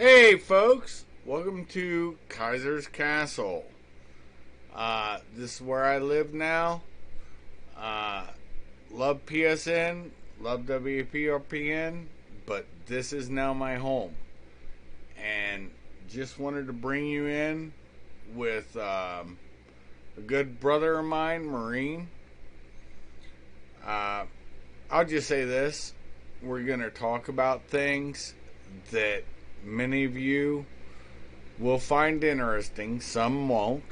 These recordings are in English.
Hey, folks! Welcome to Kaiser's Castle. This is where I live now. Uh, love PSN, love WPRPN, but this is now my home. And just wanted to bring you in with a good brother of mine, Marine. Uh, I'll just say this. We're going to talk about things that many of you will find interesting, some won't.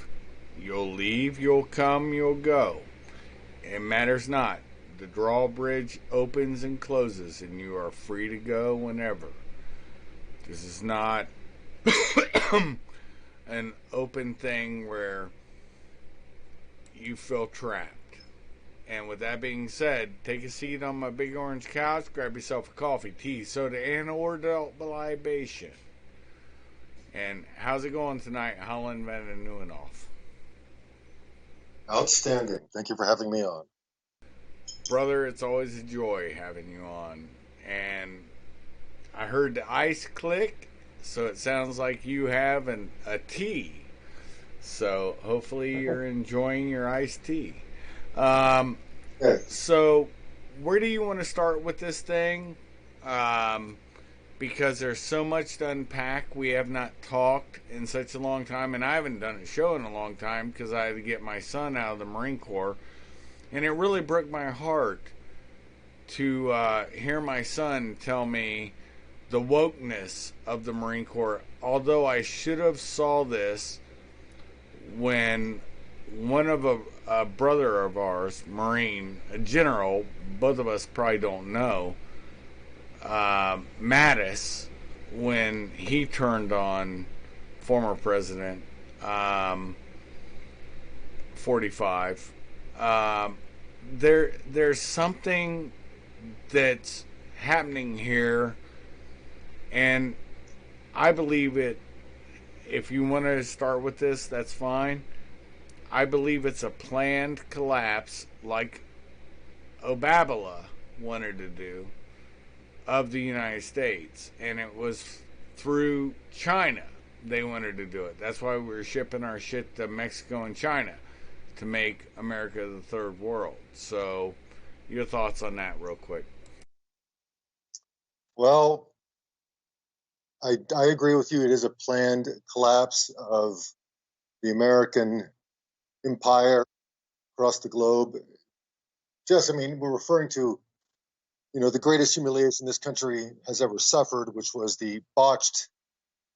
You'll leave, you'll come, you'll go. It matters not. The drawbridge opens and closes, and you are free to go whenever. This is not an open thing where you feel trapped. And with that being said, take a seat on my big orange couch, grab yourself a coffee, tea, soda, and or adult libation. And how's it going tonight, Holland, Van and Nieuwenhof? Outstanding. Thank you for having me on. Brother, it's always a joy having you on. And I heard the ice click, so it sounds like you have a tea. So hopefully you're enjoying your iced tea. Um, Yes. so where do you want to start with this thing? Because there's so much to unpack. We have not talked in such a long time, and I haven't done a show in a long time because I had to get my son out of the Marine Corps. And it really broke my heart to hear my son tell me the wokeness of the Marine Corps. Although I should have saw this when one of a brother of ours, Marine, a general, both of us probably don't know, Mattis, when he turned on former president, 45. There's something that's happening here, and I believe it. If you want to start with this, that's fine. I believe it's a planned collapse, like Obabala wanted to do, of the United States, and it was through China they wanted to do it. That's why we were shipping our shit to Mexico and China to make America the third world. So, your thoughts on that, real quick? Well, I agree with you. It is a planned collapse of the American empire across the globe. I mean, we're referring to, the greatest humiliation this country has ever suffered, which was the botched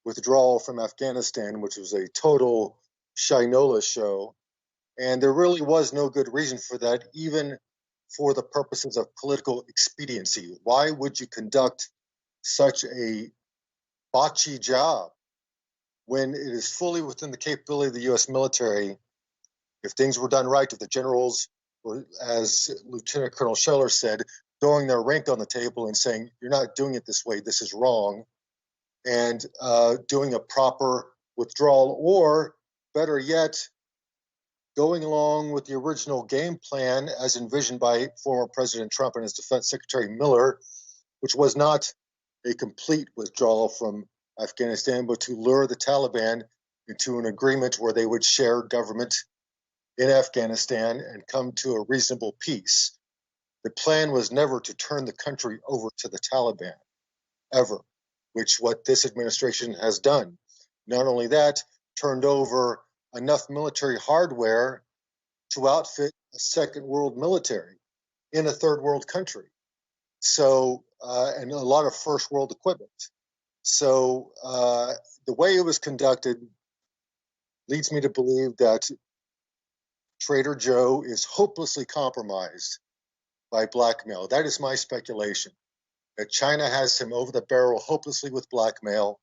withdrawal from Afghanistan, which was a total Shinola show. And there really was no good reason for that, even for the purposes of political expediency. Why would you conduct such a botchy job when it is fully within the capability of the U.S. military? If things were done right, if the generals were, as Lieutenant Colonel Scheller said, throwing their rank on the table and saying, you're not doing it this way, this is wrong, and doing a proper withdrawal, or better yet, going along with the original game plan as envisioned by former President Trump and his Defense Secretary Miller, which was not a complete withdrawal from Afghanistan, but to lure the Taliban into an agreement where they would share government in Afghanistan and come to a reasonable peace. The plan was never to turn the country over to the Taliban, ever, which what this administration has done. Not only that, turned over enough military hardware to outfit a second world military in a third world country. So, and a lot of first world equipment. So, the way it was conducted leads me to believe that Trader Joe is hopelessly compromised by blackmail. That is my speculation. That China has him over the barrel hopelessly with blackmail,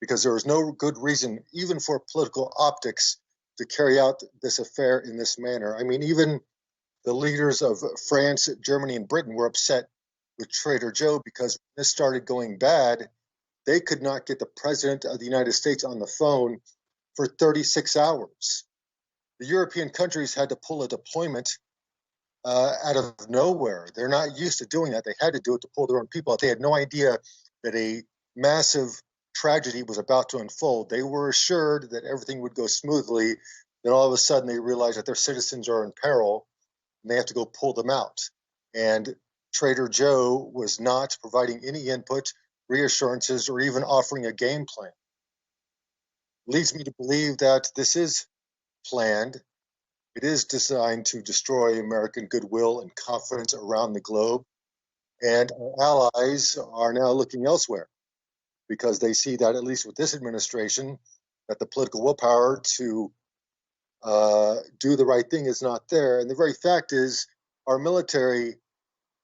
because there is no good reason, even for political optics, to carry out this affair in this manner. I mean, even the leaders of France, Germany, and Britain were upset with Trader Joe because when this started going bad, they could not get the president of the United States on the phone for 36 hours. The European countries had to pull a deployment out of nowhere. They're not used to doing that. They had to do it to pull their own people out. They had no idea that a massive tragedy was about to unfold. They were assured that everything would go smoothly. Then all of a sudden they realize that their citizens are in peril and they have to go pull them out. And Trader Joe was not providing any input, reassurances, or even offering a game plan. Leads me to believe that this is planned. It is designed to destroy American goodwill and confidence around the globe. And our allies are now looking elsewhere because they see that, at least with this administration, that the political willpower to do the right thing is not there. And the very fact is, our military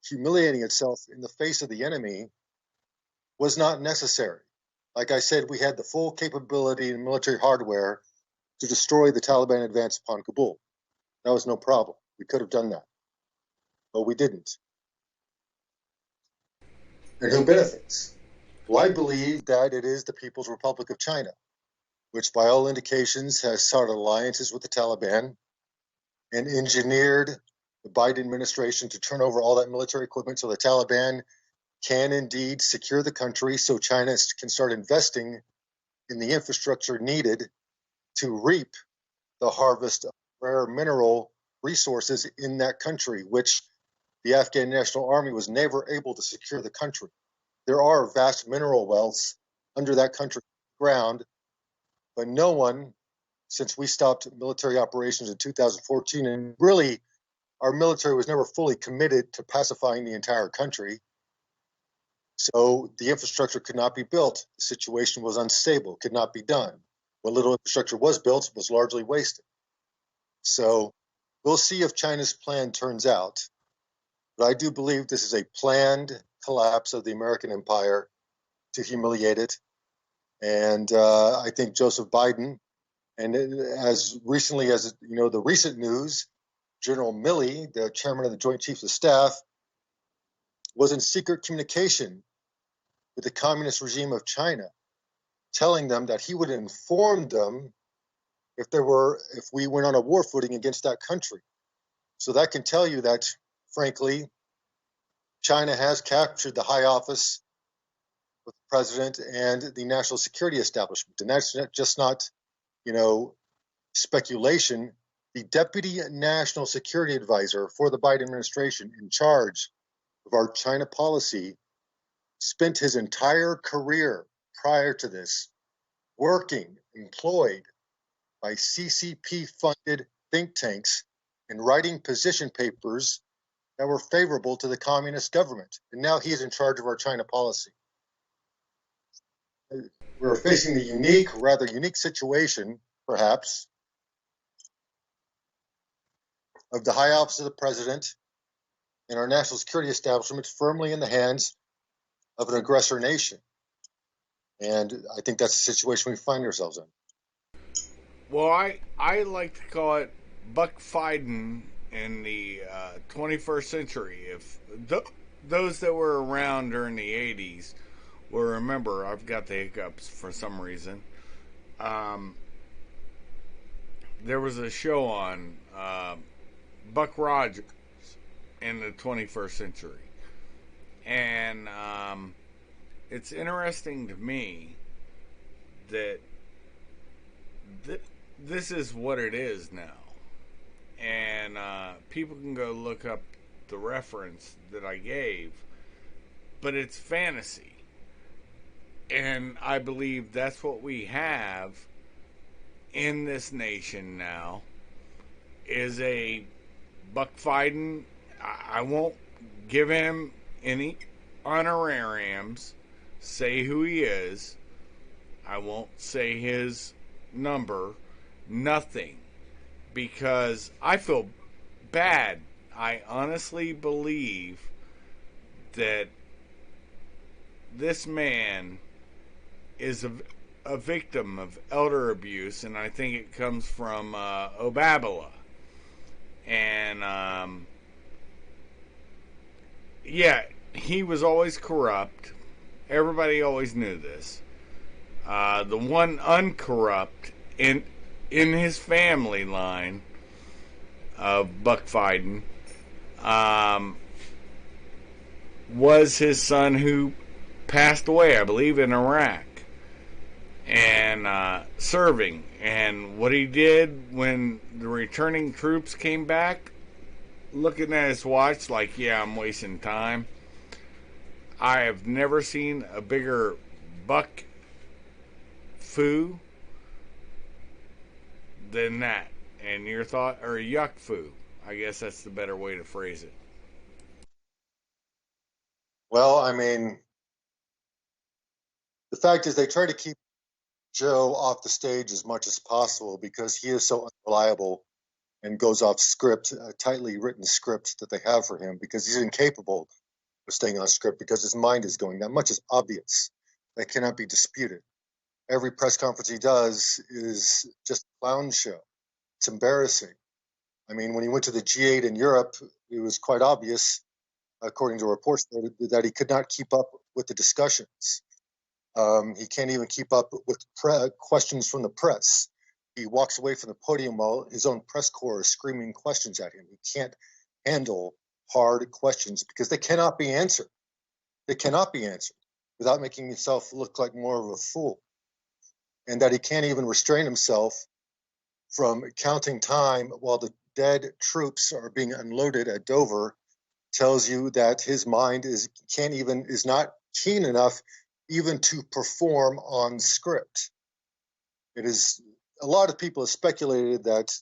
humiliating itself in the face of the enemy was not necessary. Like I said, we had the full capability and military hardware to destroy the Taliban advance upon Kabul. That was no problem. We could have done that, but we didn't. And who benefits? Well, I believe that it is the People's Republic of China, which by all indications has sought alliances with the Taliban and engineered the Biden administration to turn over all that military equipment so the Taliban can indeed secure the country so China can start investing in the infrastructure needed to reap the harvest of rare mineral resources in that country, which the Afghan National Army was never able to secure the country. There are vast mineral wealths under that country's ground, but no one, since we stopped military operations in 2014, and really our military was never fully committed to pacifying the entire country, so the infrastructure could not be built. The situation was unstable, could not be done. What little infrastructure was built was largely wasted. So we'll see if China's plan turns out. But I do believe this is a planned collapse of the American empire to humiliate it. And I think Joseph Biden, and as recently as the recent news, General Milley, the chairman of the Joint Chiefs of Staff, was in secret communication with the communist regime of China, telling them that he would inform them if we went on a war footing against that country. So that can tell you that, frankly, China has captured the high office of the president and the national security establishment. And that's just not, speculation. The deputy national security advisor for the Biden administration in charge of our China policy spent his entire career prior to this working, employed by CCP-funded think tanks and writing position papers that were favorable to the communist government. And now he's in charge of our China policy. We're facing the rather unique situation, perhaps, of the high office of the president and our national security establishment firmly in the hands of an aggressor nation. And I think that's the situation we find ourselves in. Well, I like to call it buck fighting in the 21st century. If those that were around during the 80s will remember, I've got the hiccups for some reason. There was a show on Buck Rogers in the 21st century. And it's interesting to me that this is what it is now. And people can go look up the reference that I gave, but it's fantasy. And I believe that's what we have in this nation now, is a buck fighting. I won't give him any honorariums, say who he is. I won't say his number, nothing, because I feel bad. I honestly believe that this man is a victim of elder abuse, and I think it comes from Obabala. And yeah, he was always corrupt. Everybody always knew this. The one uncorrupt in his family line of buck fighting was his son, who passed away, I believe, in Iraq. and serving. And what he did when the returning troops came back, looking at his watch like, yeah, I'm wasting time. I have never seen a bigger buck foo than that. And your thought, or yuck foo, I guess that's the better way to phrase it. Well, I mean, the fact is they try to keep Joe off the stage as much as possible because he is so unreliable and goes off script, a tightly written script that they have for him because he's incapable of staying on script because his mind is going. That much is obvious. That cannot be disputed. Every press conference he does is just a clown show. It's embarrassing. I mean, when he went to the G8 in Europe, it was quite obvious, according to reports, that he could not keep up with the discussions. He can't even keep up with questions from the press. He walks away from the podium while his own press corps is screaming questions at him. He can't handle hard questions because they cannot be answered. They cannot be answered without making himself look like more of a fool. And that he can't even restrain himself from counting time while the dead troops are being unloaded at Dover tells you that his mind is not keen enough even to perform on script. It is a lot of people have speculated that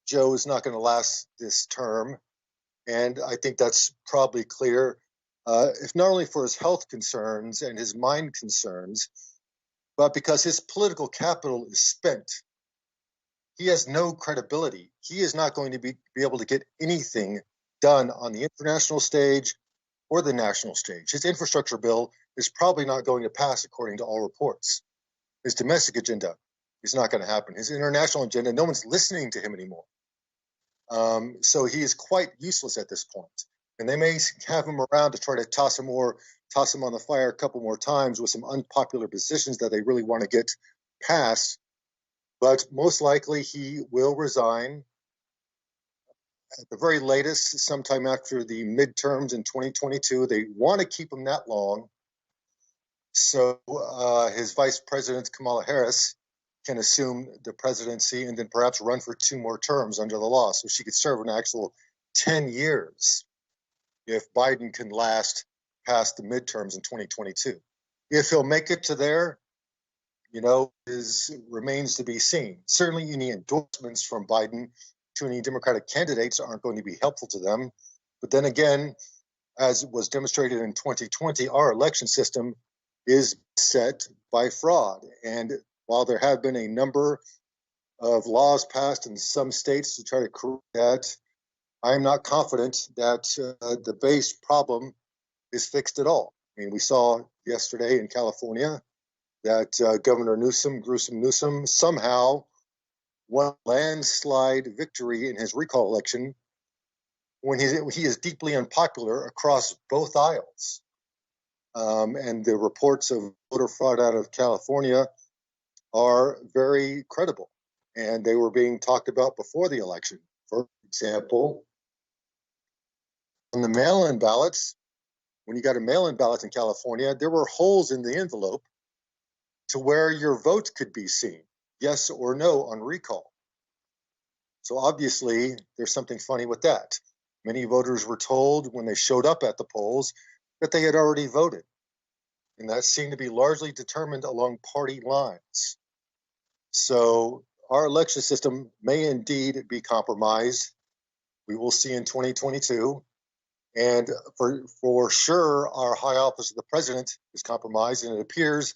Joe is not going to last this term, and I think that's probably clear. If not only for his health concerns and his mind concerns, but because his political capital is spent. He has no credibility. He is not going to be able to get anything done on the international stage or the national stage. His infrastructure bill is probably not going to pass, according to all reports. His domestic agenda is not going to happen. His international agenda, no one's listening to him anymore. So he is quite useless at this point. And they may have him around to try to toss him on the fire a couple more times with some unpopular positions that they really want to get passed. But most likely he will resign at the very latest, sometime after the midterms in 2022. They want to keep him that long. So his vice president, Kamala Harris, can assume the presidency and then perhaps run for 2 more terms under the law. So she could serve an actual 10 years if Biden can last past the midterms in 2022. If he'll make it to there, remains to be seen. Certainly any endorsements from Biden to any Democratic candidates aren't going to be helpful to them. But then again, as was demonstrated in 2020, our election system is set by fraud. And while there have been a number of laws passed in some states to try to correct that, I am not confident that the base problem is fixed at all. I mean, we saw yesterday in California that Governor Gruesome Newsom, somehow won a landslide victory in his recall election when he is deeply unpopular across both aisles. And the reports of voter fraud out of California are very credible, and they were being talked about before the election. For example, on the mail-in ballots, when you got a mail-in ballot in California, there were holes in the envelope to where your vote could be seen, yes or no on recall. So obviously, there's something funny with that. Many voters were told when they showed up at the polls that they had already voted. And that seemed to be largely determined along party lines. So our election system may indeed be compromised. We will see in 2022. And for sure, our high office of the president is compromised, and it appears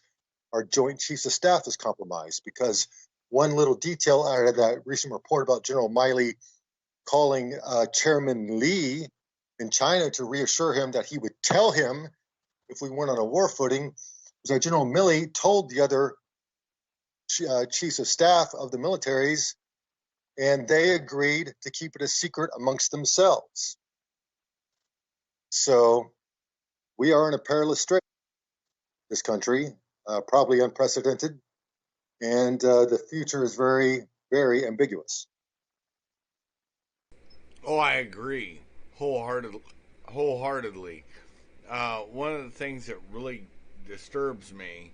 our Joint Chiefs of Staff is compromised, because one little detail out of that recent report about General Milley calling Chairman Lee in China to reassure him that he would tell him if we weren't on a war footing was that General Milley told the other chiefs of staff of the militaries, and they agreed to keep it a secret amongst themselves. So we are in a perilous strait, this country, probably unprecedented, and the future is very, very ambiguous. Oh, I agree wholeheartedly. One of the things that really disturbs me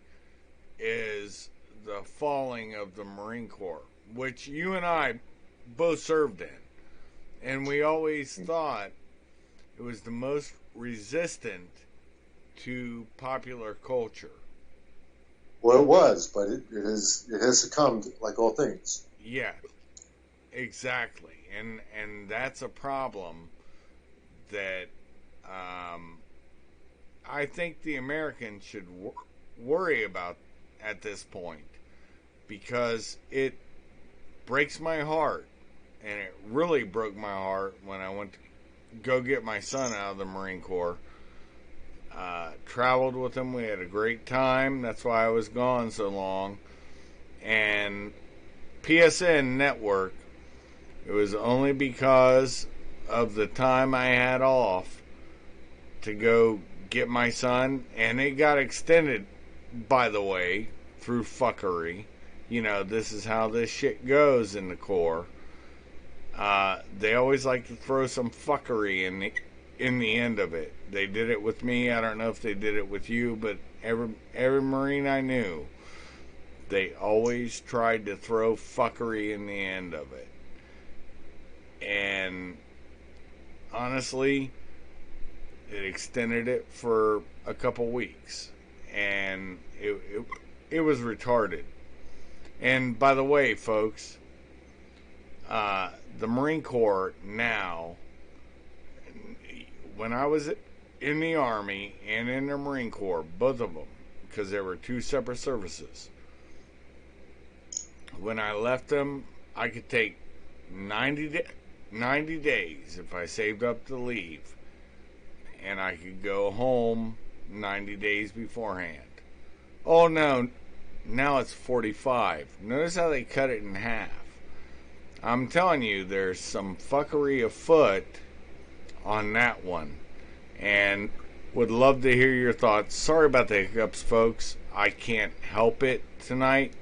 is the falling of the Marine Corps, which you and I both served in, and we always thought it was the most resistant to popular culture. Well, it was, but it has succumbed like all things. Yeah, exactly, and that's a problem that um, I think the Americans should worry about at this point, because it breaks my heart, and it really broke my heart when I went to go get my son out of the Marine Corps. Traveled with him. We had a great time. That's why I was gone so long. And PSN Network, it was only because of the time I had off to go get my son, and it got extended, by the way, through fuckery. You know, this is how this shit goes in the Corps. They always like to throw some fuckery in the end of it. They did it with me. I don't know if they did it with you, but every Marine I knew, they always tried to throw fuckery in the end of it. And honestly, it extended it for a couple weeks, and it was retarded. And by the way, folks, the Marine Corps now, when I was in the Army and in the Marine Corps, both of them, because there were two separate services, when I left them, I could take 90 days if I saved up to leave, and I could go home 90 days beforehand. Oh no, now it's 45. Notice how they cut it in half. I'm telling you, there's some fuckery afoot on that one, and would love to hear your thoughts. Sorry about the hiccups, folks. I can't help it tonight.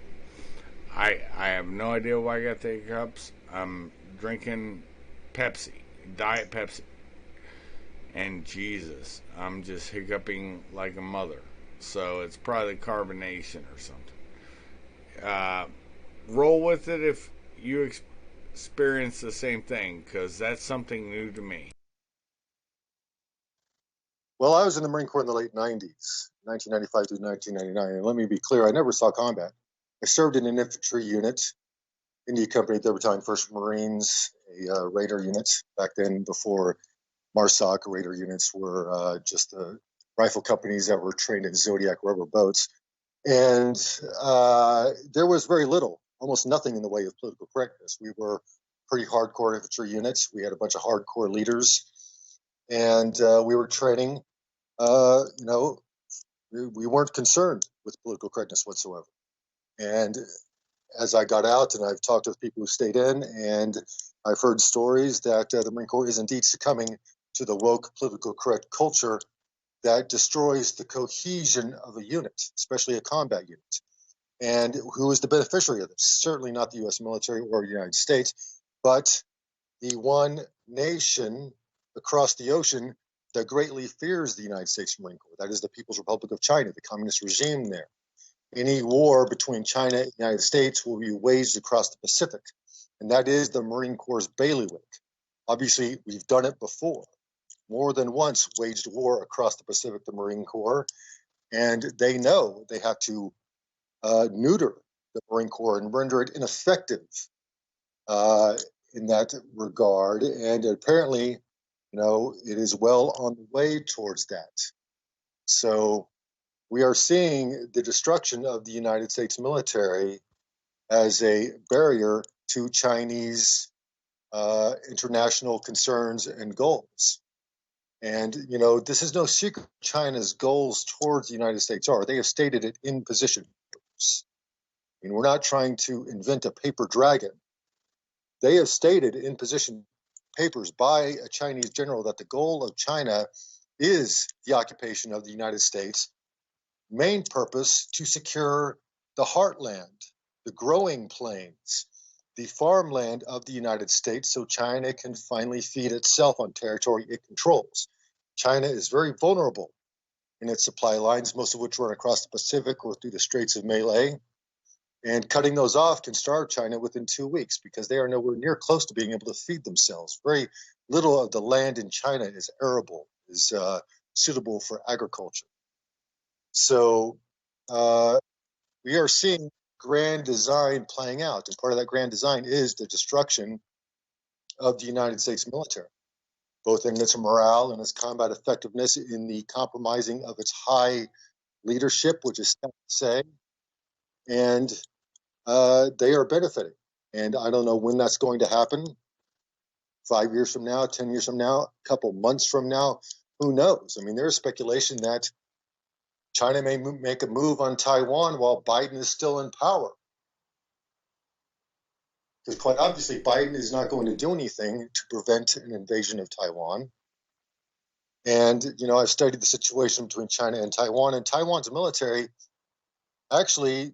I have no idea why I got the hiccups. I'm drinking Pepsi, Diet Pepsi, and Jesus, I'm just hiccuping like a mother. So it's probably carbonation or something. Roll with it if you experience the same thing, because that's something new to me. Well, I was in the Marine Corps in the late 90s, 1995 to 1999. And let me be clear, I never saw combat. I served in an infantry unit, India Company at the time, 1st Marines, a Raider unit. Back then, before MARSOC, Raider units were just rifle companies that were trained in Zodiac rubber boats. And there was very little, almost nothing in the way of political correctness. We were pretty hardcore infantry units. We had a bunch of hardcore leaders. And we were training, we weren't concerned with political correctness whatsoever. And as I got out, and I've talked with people who stayed in, and I've heard stories that the Marine Corps is indeed succumbing to the woke, political correct culture that destroys the cohesion of a unit, especially a combat unit. And who is the beneficiary of this? Certainly not the U.S. military or the United States, but the one nation across the ocean that greatly fears the United States Marine Corps. That is the People's Republic of China, the communist regime there. Any war between China and the United States will be waged across the Pacific, and that is the Marine Corps' bailiwick. Obviously, we've done it before. More than once waged war across the Pacific, the Marine Corps, and they know they have to neuter the Marine Corps and render it ineffective in that regard. And apparently, it is well on the way towards that. So we are seeing the destruction of the United States military as a barrier to Chinese international concerns and goals. And, this is no secret. China's goals towards the United States are. They have stated it in position papers. I mean, we're not trying to invent a paper dragon. They have stated in position papers by a Chinese general that the goal of China is the occupation of the United States, main purpose to secure the heartland, the growing plains, the farmland of the United States, so China can finally feed itself on territory it controls. China is very vulnerable in its supply lines, most of which run across the Pacific or through the Straits of Malay. And cutting those off can starve China within 2 weeks because they are nowhere near close to being able to feed themselves. Very little of the land in China is arable, is suitable for agriculture. So we are seeing grand design playing out. And part of that grand design is the destruction of the United States military, both in its morale and its combat effectiveness, in the compromising of its high leadership, which is sad to say. And they are benefiting. And I don't know when that's going to happen. 5 years from now, 10 years from now, a couple months from now, who knows? I mean, there's speculation that China may make a move on Taiwan while Biden is still in power. Because quite obviously, Biden is not going to do anything to prevent an invasion of Taiwan. And, I've studied the situation between China and Taiwan's military actually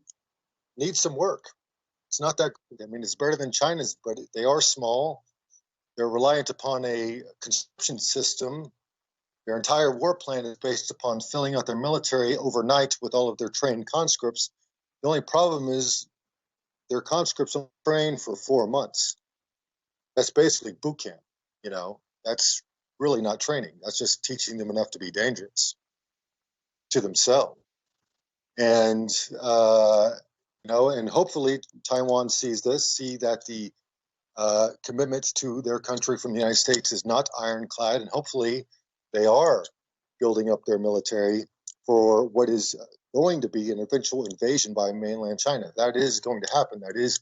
needs some work. It's not that good. I mean, it's better than China's, but they are small. They're reliant upon a conscription system. Their entire war plan is based upon filling out their military overnight with all of their trained conscripts. The only problem is their conscripts don't train for 4 months. That's basically boot camp. That's really not training. That's just teaching them enough to be dangerous to themselves. And, and hopefully Taiwan see that the commitment to their country from the United States is not ironclad, and hopefully they are building up their military for what is going to be an eventual invasion by mainland China. That is going to happen. That is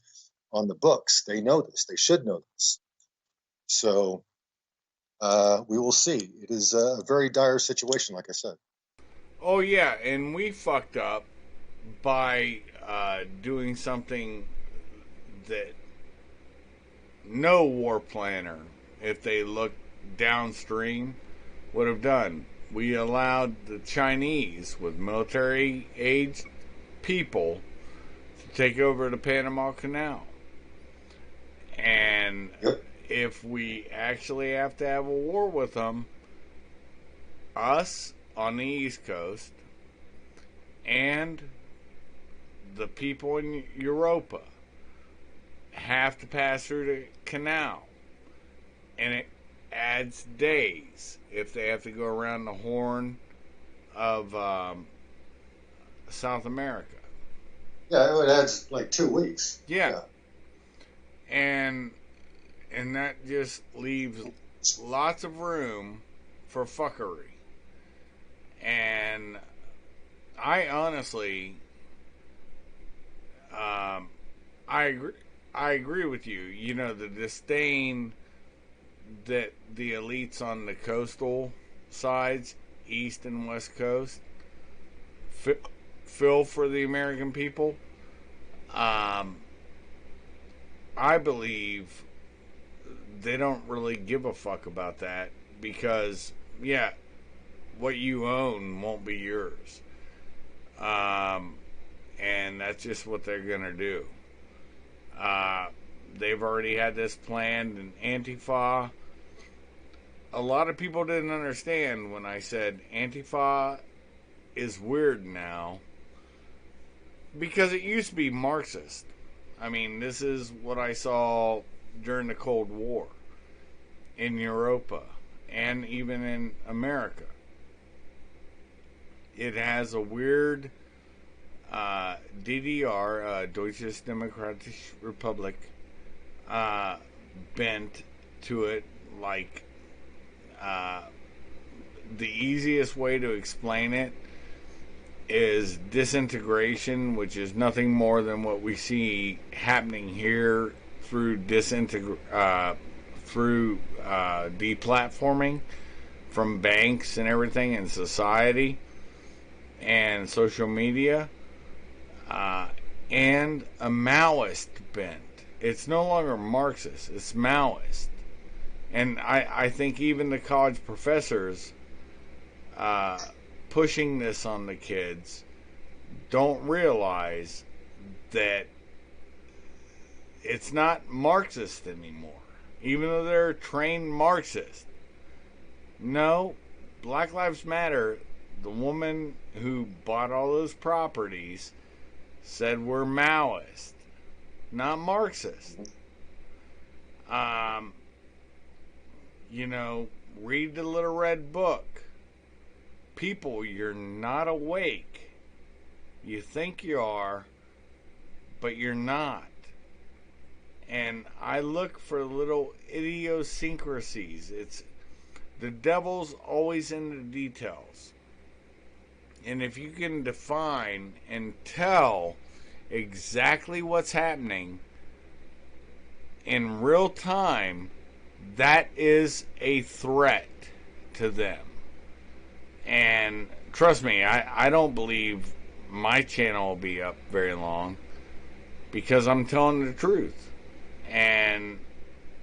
on the books. They know this. They should know this. So we will see. It is a very dire situation, like I said. Oh, yeah, and we fucked up by doing something that no war planner, if they looked downstream, would have done. We allowed the Chinese, with military-aged people, to take over the Panama Canal. And if we actually have to have a war with them, us on the East Coast and the people in Europa have to pass through the canal, and it adds days if they have to go around the Horn of South America. Yeah, it adds like 2 weeks. Yeah. And that just leaves lots of room for fuckery. And I honestly, I agree with you. The disdain that the elites on the coastal sides, East and West Coast, feel for the American people. I believe they don't really give a fuck about that because, yeah, what you own won't be yours. And that's just what they're going to do. They've already had this planned in Antifa. A lot of people didn't understand when I said Antifa is weird now because it used to be Marxist. I mean, this is what I saw during the Cold War in Europa and even in America. It has a weird DDR, Deutsches Demokratische Republik, bent to it. Like, the easiest way to explain it is disintegration, which is nothing more than what we see happening here through deplatforming from banks and everything in society and social media, and a Maoist bent. It's no longer Marxist, it's Maoist. And I think even the college professors pushing this on the kids don't realize that it's not Marxist anymore, even though they're trained Marxist. No, Black Lives Matter, the woman who bought all those properties said we're Maoist, not Marxist. Um, you know, read the Little Red Book. People, you're not awake. You think you are, but you're not. And I look for little idiosyncrasies. It's the devil's always in the details. And if you can define and tell exactly what's happening in real time, that is a threat to them. And trust me, I don't believe my channel will be up very long because I'm telling the truth. And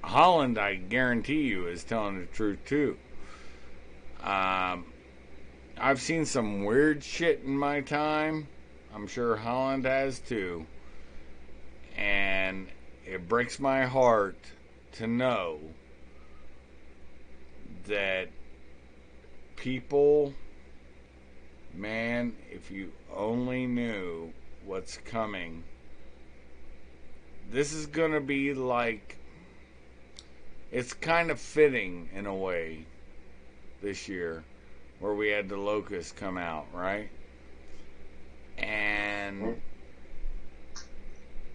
Holland, I guarantee you, is telling the truth too. I've seen some weird shit in my time. I'm sure Holland has too. And it breaks my heart to know that people, man, if you only knew what's coming, this is going to be like, it's kind of fitting in a way this year where we had the locusts come out, right? And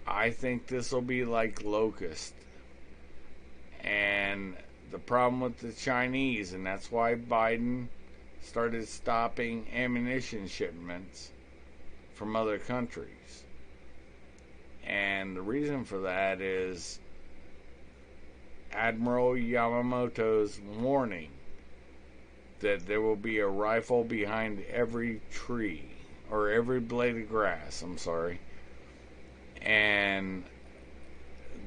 I think this will be like locust. And the problem with the Chinese, and that's why Biden started stopping ammunition shipments from other countries. And the reason for that is Admiral Yamamoto's warning that there will be a rifle behind every tree, or every blade of grass, I'm sorry. And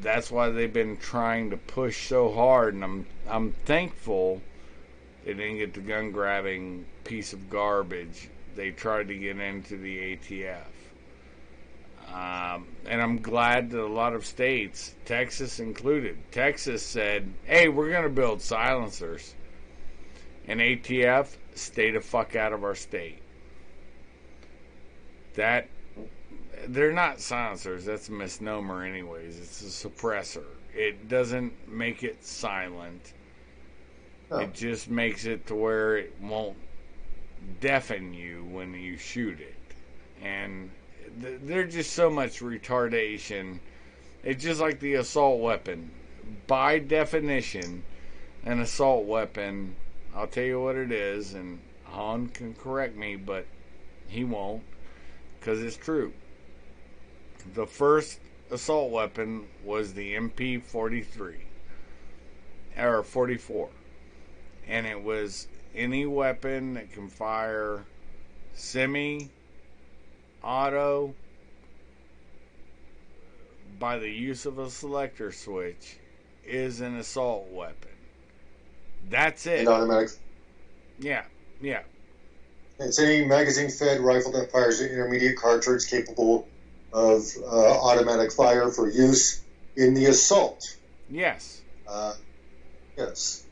that's why they've been trying to push so hard, and I'm thankful they didn't get the gun grabbing piece of garbage they tried to get into the ATF. And I'm glad that a lot of states, Texas included, Texas said, hey, we're going to build silencers. And ATF, stay the fuck out of our state. That, they're not silencers, that's a misnomer anyways. It's a suppressor. It doesn't make it silent. Oh. It just makes it to where it won't deafen you when you shoot it. And there's just so much retardation. It's just like the assault weapon. By definition, an assault weapon, I'll tell you what it is, and Han can correct me, but he won't, because it's true. The first assault weapon was the MP-43, or 44, and it was any weapon that can fire semi, auto, by the use of a selector switch, is an assault weapon. That's it. And automatic. Yeah. It's any magazine-fed rifle that fires an intermediate cartridge capable of automatic fire for use in the assault. Yes. Yes.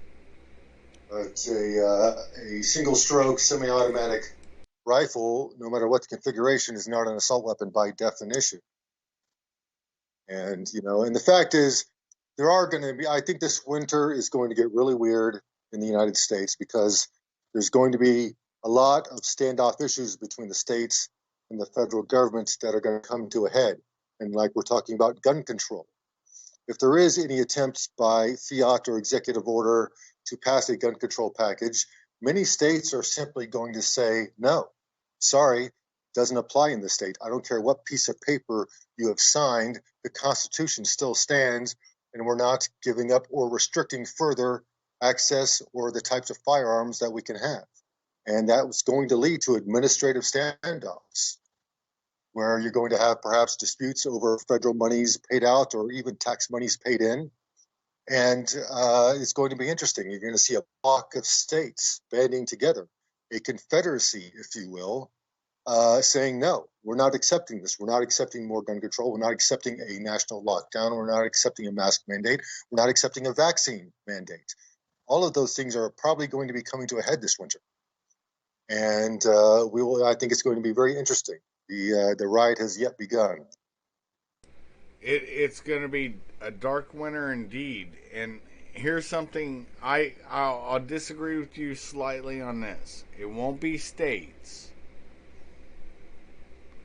It's a single-stroke semi-automatic rifle, no matter what the configuration, is not an assault weapon by definition. And, and the fact is, there are going to be, I think this winter is going to get really weird in the United States because there's going to be a lot of standoff issues between the states and the federal governments that are going to come to a head. And like we're talking about gun control. If there is any attempts by fiat or executive order to pass a gun control package, many states are simply going to say, no, sorry, doesn't apply in this state. I don't care what piece of paper you have signed, the Constitution still stands, and we're not giving up or restricting further access or the types of firearms that we can have. And that was going to lead to administrative standoffs, where you're going to have perhaps disputes over federal monies paid out or even tax monies paid in. And it's going to be interesting. You're going to see a block of states banding together, a confederacy, if you will, saying, no, we're not accepting this. We're not accepting more gun control. We're not accepting a national lockdown. We're not accepting a mask mandate. We're not accepting a vaccine mandate. All of those things are probably going to be coming to a head this winter. And I think it's going to be very interesting. The ride has yet begun. It's going to be a dark winter indeed. And here's something I'll disagree with you slightly on this. It won't be states.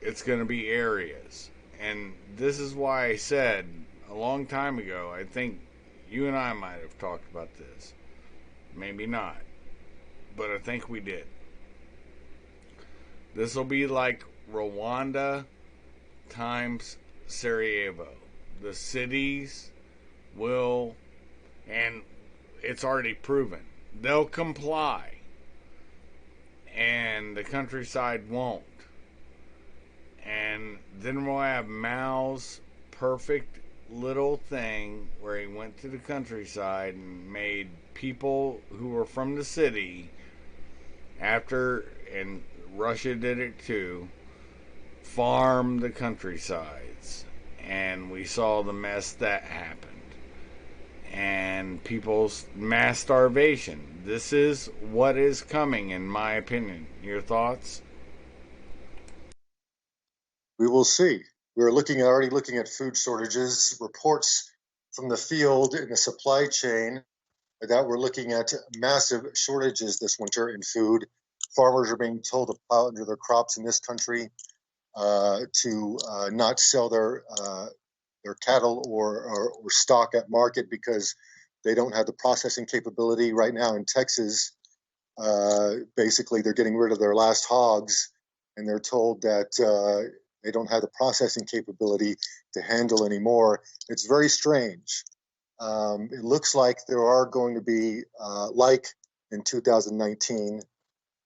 It's going to be areas. And this is why I said a long time ago, I think you and I might have talked about this. Maybe not. But I think we did. This will be like Rwanda times Sarajevo. The cities will, and it's already proven, they'll comply, and the countryside won't. And then we'll have Mao's perfect little thing where he went to the countryside and made people who were from the city after, and Russia did it too, farm the countrysides. And we saw the mess that happened. And people's mass starvation. This is what is coming, in my opinion. Your thoughts? We will see. We're already looking at food shortages. Reports from the field in the supply chain that we're looking at massive shortages this winter in food. Farmers are being told to plow under their crops in this country, to not sell their cattle or stock at market because they don't have the processing capability. Right now in Texas, basically they're getting rid of their last hogs, and they're told that they don't have the processing capability to handle anymore. It's very strange. It looks like there are going to be, like in 2019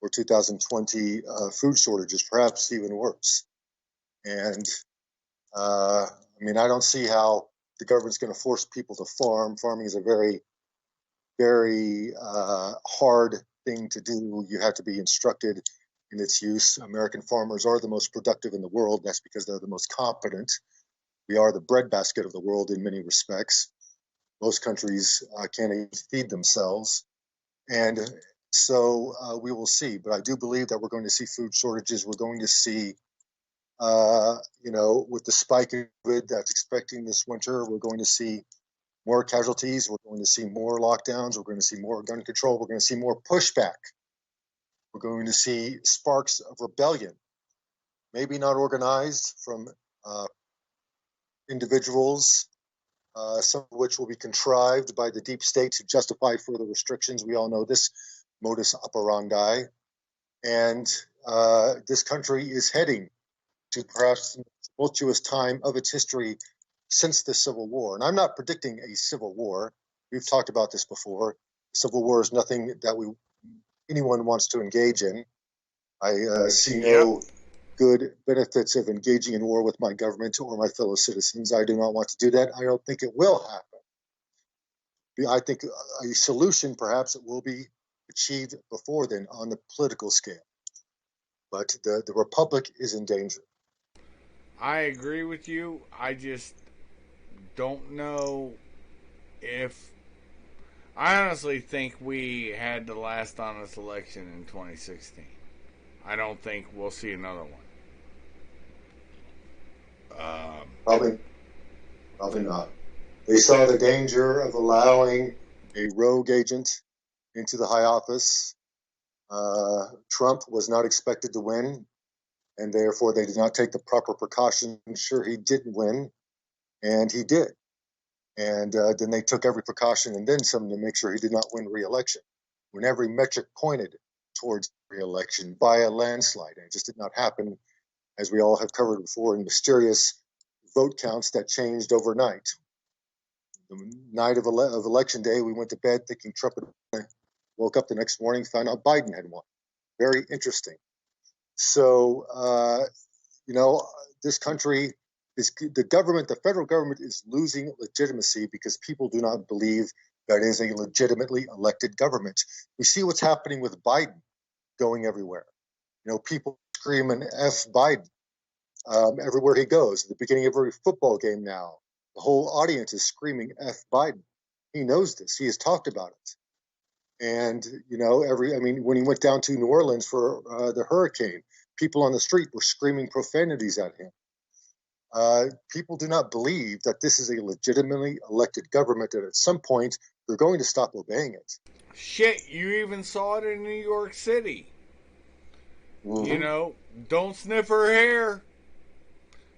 or 2020, food shortages, perhaps even worse. And I mean, I don't see how the government's going to force people to farm. Farming is a very, very hard thing to do. You have to be instructed in its use. American farmers are the most productive in the world. That's because they're the most competent. We are the breadbasket of the world in many respects. Most countries can't even feed themselves. And so we will see. But I do believe that we're going to see food shortages. We're going to see, with the spike of COVID that's expecting this winter, we're going to see more casualties. We're going to see more lockdowns. We're going to see more gun control. We're going to see more pushback. We're going to see sparks of rebellion, maybe not organized from individuals, some of which will be contrived by the deep state to justify further restrictions. We all know this modus operandi. And this country is heading to perhaps the most tumultuous time of its history since the Civil War. And I'm not predicting a civil war. We've talked about this before. Civil war is nothing that anyone wants to engage in. I see no good benefits of engaging in war with my government or my fellow citizens. I do not want to do that. I don't think it will happen. I think a solution perhaps will be achieved before then on the political scale. But the republic is in danger. I agree with you. I just don't know if. I honestly think we had the last honest election in 2016. I don't think we'll see another one. Probably not. They saw the danger of allowing a rogue agent into the high office. Trump was not expected to win, and therefore they did not take the proper precautions. Sure, he didn't win, and he did. And then they took every precaution and then some to make sure he did not win re-election, when every metric pointed towards re-election by a landslide. And it just did not happen, as we all have covered before, in mysterious vote counts that changed overnight. The night of election day, we went to bed thinking Trump had won. Woke up the next morning, found out Biden had won. Very interesting. So, this country is the federal government is losing legitimacy because people do not believe that it is a legitimately elected government. We see what's happening with Biden going everywhere. People screaming F Biden everywhere he goes. At the beginning of every football game now, the whole audience is screaming F Biden. He knows this. He has talked about it. And, when he went down to New Orleans for the hurricane, people on the street were screaming profanities at him. People do not believe that this is a legitimately elected government, that at some point they're going to stop obeying it. Shit, you even saw it in New York City. You Mm-hmm. know, don't sniff her hair.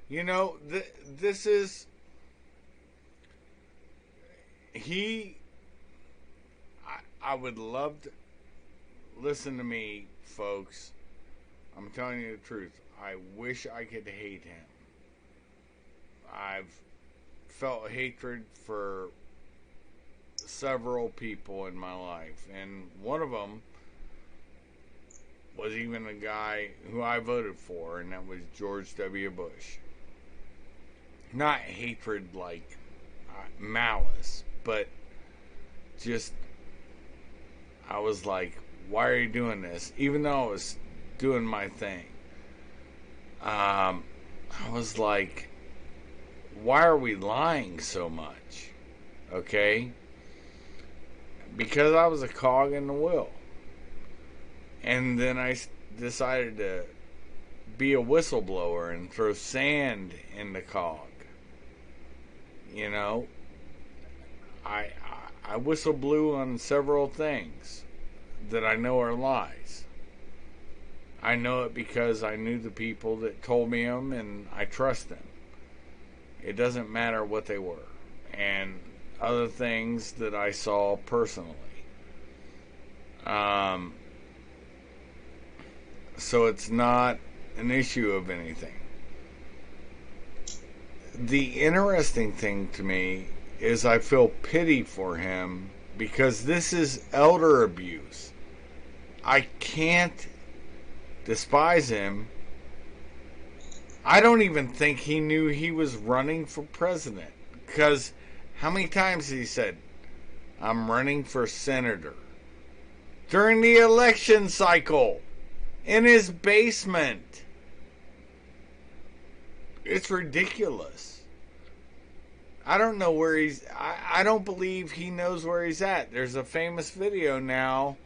You know, this is. He. I would love to. Listen to me, folks. I'm telling you the truth. I wish I could hate him. I've felt hatred for several people in my life, and one of them was even a guy who I voted for, and that was George W. Bush. Not hatred like malice, but just I was like, why are you doing this? Even though I was doing my thing, I was like, why are we lying so much? Okay? Because I was a cog in the wheel. And then I decided to be a whistleblower and throw sand in the cog. You know, I, I whistle blew on several things that I know are lies. I know it because I knew the people that told me them and I trust them. It doesn't matter what they were. And other things that I saw personally. So it's not an issue of anything. The interesting thing to me is I feel pity for him because this is elder abuse. I can't despise him. I don't even think he knew he was running for president. Because how many times he said, I'm running for senator? During the election cycle. In his basement. It's ridiculous. I don't know where he's... I don't believe he knows where he's at. There's a famous video now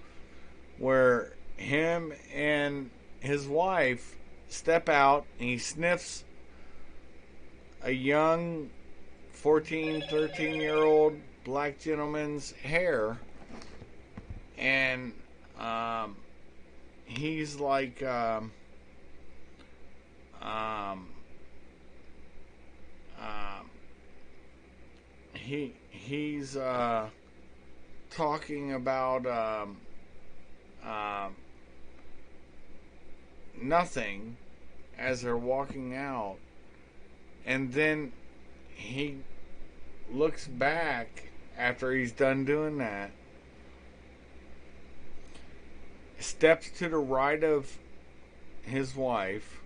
where him and his wife step out and he sniffs a young 14, 13-year-old black gentleman's hair, and he's like he's talking about nothing as they're walking out, and then he looks back after he's done doing that, steps to the right of his wife.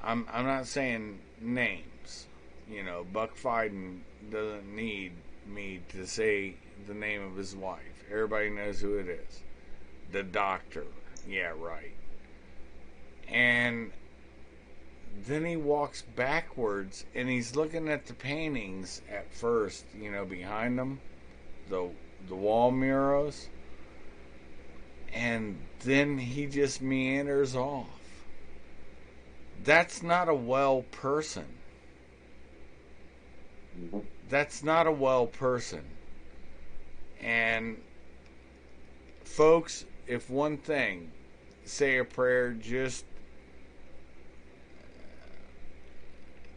I'm not saying names. You know, Buck Fiden doesn't need me to say the name of his wife. Everybody knows who it is. The doctor. Yeah, right. And then he walks backwards and he's looking at the paintings at first, you know, behind him, the wall murals, and then he just meanders off. That's not a well person. That's not a well person. And folks, if one thing, say a prayer just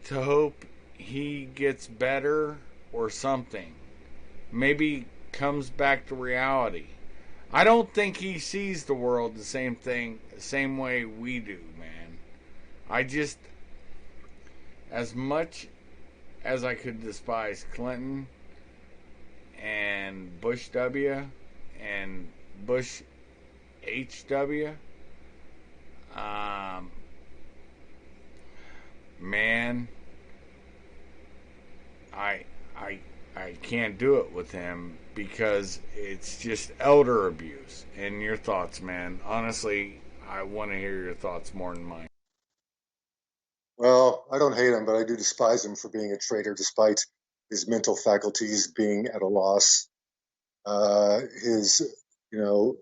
to hope he gets better or something. Maybe comes back to reality. I don't think he sees the world the same way we do, man. I just, as much as I could despise Clinton and Bush W and Bush HW, man, I I I can't do it with him because it's just elder abuse. And your thoughts, man? Honestly, I want to hear your thoughts more than mine. Well, I don't hate him, but I do despise him for being a traitor, despite his mental faculties being at a loss. His, you know,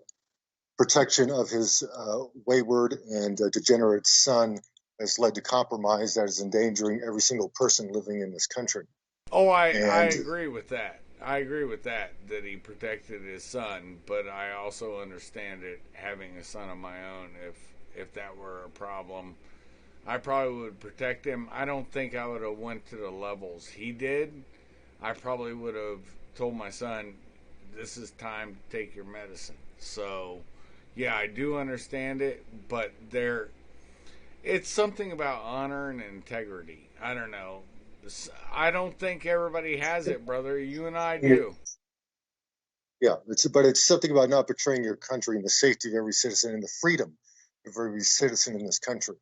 protection of his wayward and degenerate son has led to compromise that is endangering every single person living in this country. Oh, I And agree with that. I agree with that he protected his son, but I also understand it having a son of my own. If that were a problem, I probably would protect him. I don't think I would have went to the levels he did. I probably would have told my son, "This is time to take your medicine." So, yeah, I do understand it, but it's something about honor and integrity. I don't know. I don't think everybody has it, brother. You and I do. yeah, but it's something about not betraying your country and the safety of every citizen and the freedom of every citizen in this country,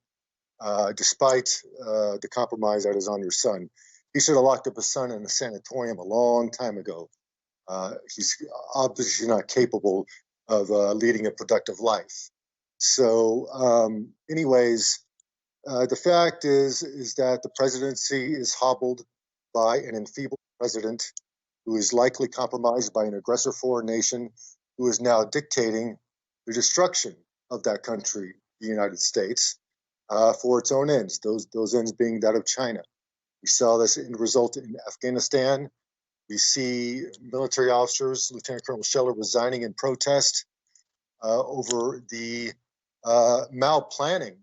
despite the compromise that is on your son. He should have locked up his son in a sanatorium a long time ago. He's obviously not capable of leading a productive life. So, anyways, the fact is that the presidency is hobbled by an enfeebled president who is likely compromised by an aggressor foreign nation who is now dictating the destruction of that country, the United States, for its own ends, those ends being that of China. We saw this result in Afghanistan. We see military officers, Lieutenant Colonel Scheller, resigning in protest over the mal-planning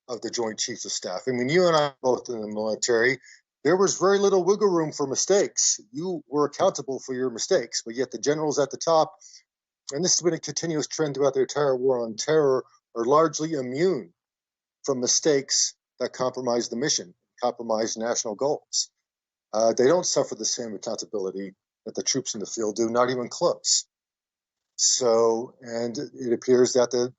of the Joint Chiefs of Staff. I mean, you and I are both in the military. There was very little wiggle room for mistakes. You were accountable for your mistakes, but yet the generals at the top, and this has been a continuous trend throughout the entire war on terror, are largely immune from mistakes that compromise the mission, compromise national goals. They don't suffer the same accountability that the troops in the field do, not even close. So, and it appears that the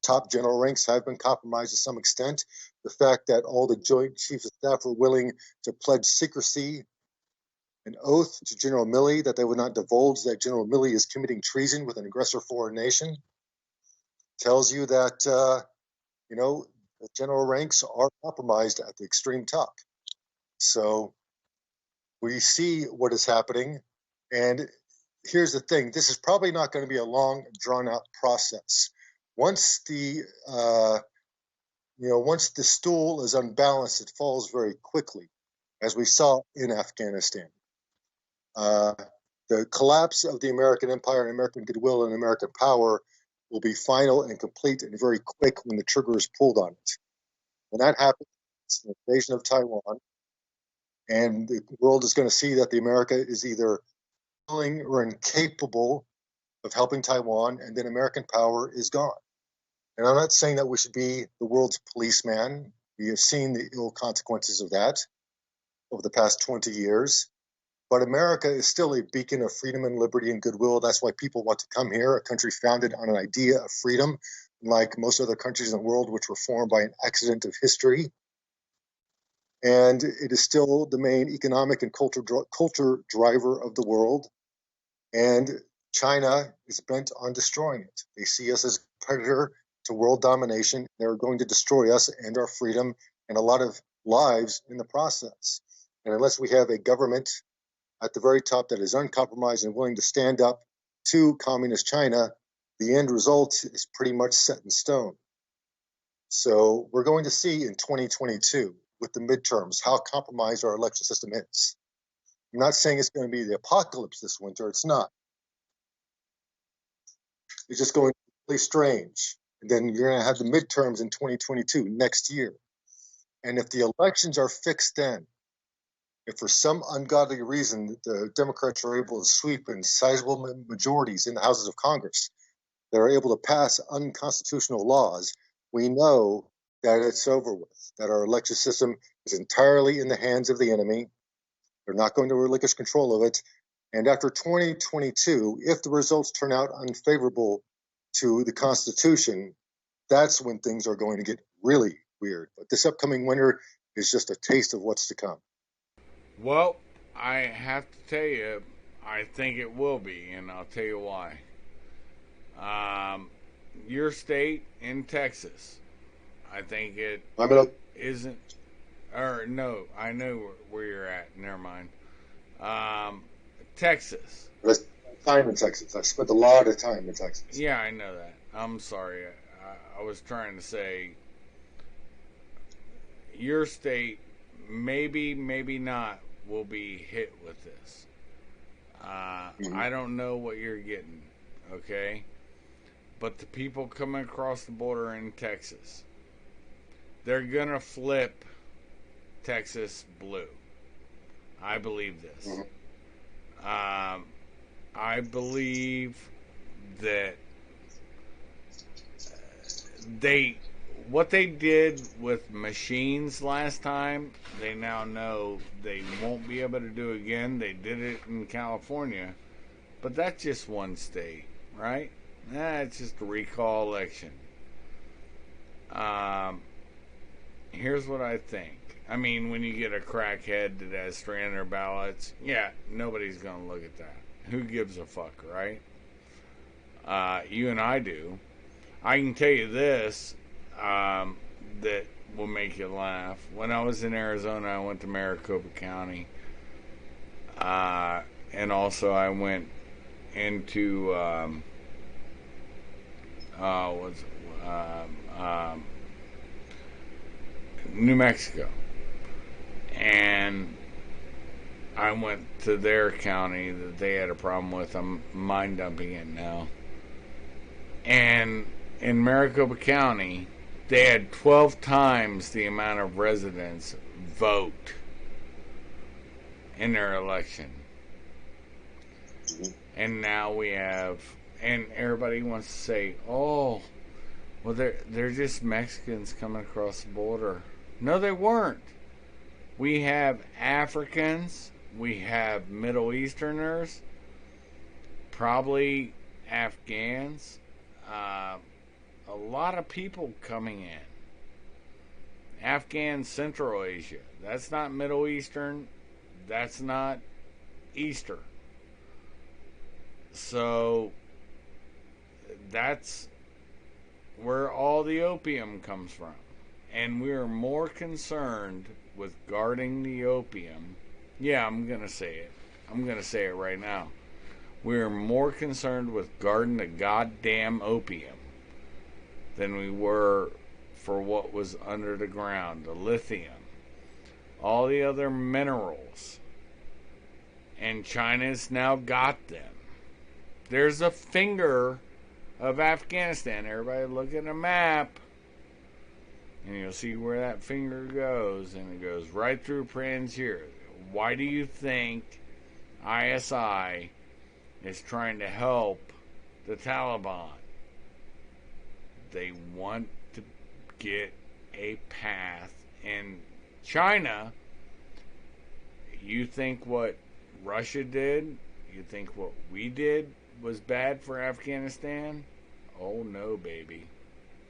top general ranks have been compromised to some extent. The fact that all the Joint Chiefs of Staff were willing to pledge secrecy, an oath to General Milley that they would not divulge that General Milley is committing treason with an aggressor foreign nation, tells you that, the general ranks are compromised at the extreme top. So we see what is happening, and here's the thing: this is probably not going to be a long, drawn-out process. Once the stool is unbalanced, it falls very quickly, as we saw in Afghanistan. The collapse of the American empire and American goodwill and American power will be final and complete and very quick when the trigger is pulled on it. When that happens, it's the invasion of Taiwan, and the world is going to see that the America is either willing or incapable of helping Taiwan, and then American power is gone. And I'm not saying that we should be the world's policeman. We have seen the ill consequences of that over the past 20 years. But America is still a beacon of freedom and liberty and goodwill. That's why people want to come here, a country founded on an idea of freedom, like most other countries in the world, which were formed by an accident of history. And it is still the main economic and culture driver of the world. And China is bent on destroying it. They see us as a predator to world domination. They're going to destroy us and our freedom and a lot of lives in the process. And unless we have a government at the very top that is uncompromised and willing to stand up to communist China, the end result is pretty much set in stone. So we're going to see in 2022 with the midterms how compromised our election system is. I'm not saying it's going to be the apocalypse this winter. It's not. It's just going to be strange. And then you're going to have the midterms in 2022, next year. And if the elections are fixed then, if for some ungodly reason the Democrats are able to sweep in sizable majorities in the houses of Congress, they're able to pass unconstitutional laws, we know that it's over with, that our election system is entirely in the hands of the enemy. They're not going to relinquish control of it. And after 2022, if the results turn out unfavorable to the Constitution, that's when things are going to get really weird. But this upcoming winter is just a taste of what's to come. Well, I have to tell you, I think it will be, and I'll tell you why. Your state in Texas, I think it isn't. Or no, I know where you're at. Never mind. Texas. I spent time in Texas. I spent a lot of time in Texas. Yeah, I know that. I'm sorry. I was trying to say your state, maybe, maybe not, will be hit with this. Mhm. I don't know what you're getting, okay? But the people coming across the border in Texas, they're going to flip Texas blue. I believe this. Mhm. Um, I believe that they what they did with machines last time, they now know they won't be able to do again. They did it in California, but that's just one state, right? It's just a recall election. Um, Here's what I think. I mean, when you get a crackhead that has 300 ballots, yeah, nobody's going to look at that. Who gives a fuck, right? You and I do. I can tell you this that will make you laugh. When I was in Arizona, I went to Maricopa County, and also I went into was New Mexico, and I went to their county that they had a problem with. I'm mind dumping it now, and in Maricopa County, they had 12 times the amount of residents vote in their election. Mhm. And now we have, and everybody wants to say, oh, well, they're just Mexicans coming across the border. No, they weren't. We have Africans, we have Middle Easterners, probably Afghans, uh, a lot of people coming in. Afghan Central Asia. That's not Middle Eastern. That's not Easter. So that's where all the opium comes from. And we're more concerned with guarding the opium. Yeah, I'm going to say it. I'm going to say it right now. We're more concerned with guarding the goddamn opium than we were for what was under the ground, the lithium, all the other minerals. And China's now got them. There's a finger of Afghanistan. Everybody look at a map, and you'll see where that finger goes, and it goes right through Panjshir. Why do you think ISI is trying to help the Taliban? They want to get a path. And China, you think what Russia did, you think what we did was bad for Afghanistan? Oh no, baby.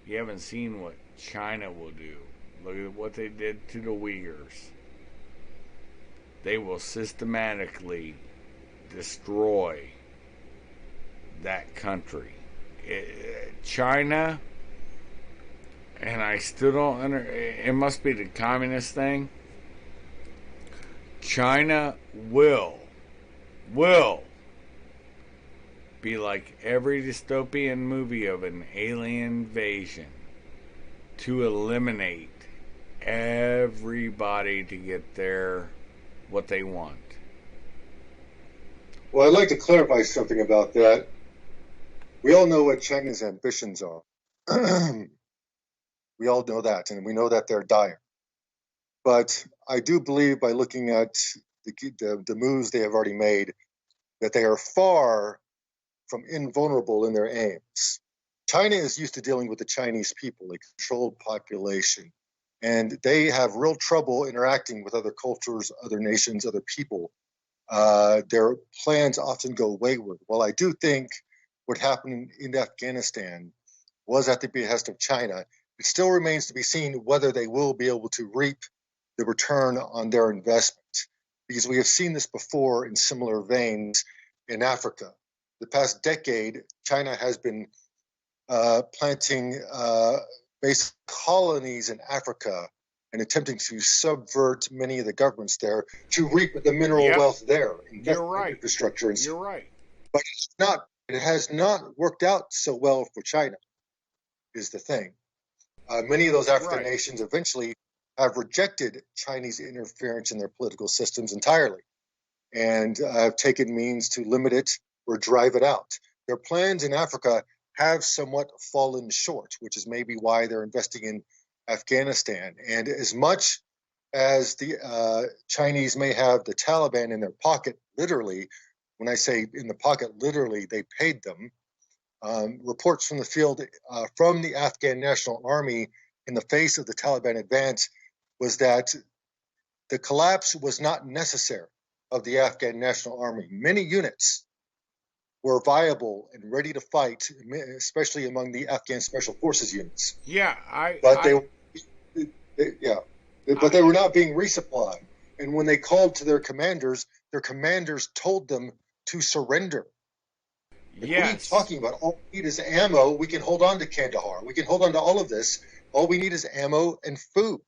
You haven't seen what China will do. Look at what they did to the Uyghurs. They will systematically destroy that country. China, and I still don't it must be the communist thing. China will be like every dystopian movie of an alien invasion to eliminate everybody to get their what they want. Well, I'd like to clarify something about that. We all know what China's ambitions are. We all know that, and we know that they're dire. But I do believe, by looking at the moves they have already made, that they are far from invulnerable in their aims. China is used to dealing with the Chinese people, a controlled population, and they have real trouble interacting with other cultures, other nations, other people. Their plans often go wayward. While I do think what happened in Afghanistan was at the behest of China, it still remains to be seen whether they will be able to reap the return on their investment, because we have seen this before in similar veins in Africa. The past decade, China has been planting basic colonies in Africa and attempting to subvert many of the governments there to reap the mineral Yep, wealth there, invest you're in right. infrastructure, and You're right. but it has not worked out so well for China. is the thing. Many of those African Right. nations eventually have rejected Chinese interference in their political systems entirely and have taken means to limit it or drive it out. Their plans in Africa have somewhat fallen short, which is maybe why they're investing in Afghanistan. And as much as the Chinese may have the Taliban in their pocket, literally, when I say in the pocket, literally, they paid them. Reports from the field from the Afghan National Army in the face of the Taliban advance was that the collapse was not necessary of the Afghan National Army. Many units were viable and ready to fight, especially among the Afghan Special Forces units. Yeah, But yeah, but they I were not being resupplied. And when they called to their commanders told them to surrender. Like, what are you yes, talking about? All we need is ammo. We can hold on to Kandahar. We can hold on to all of this. All we need is ammo and food.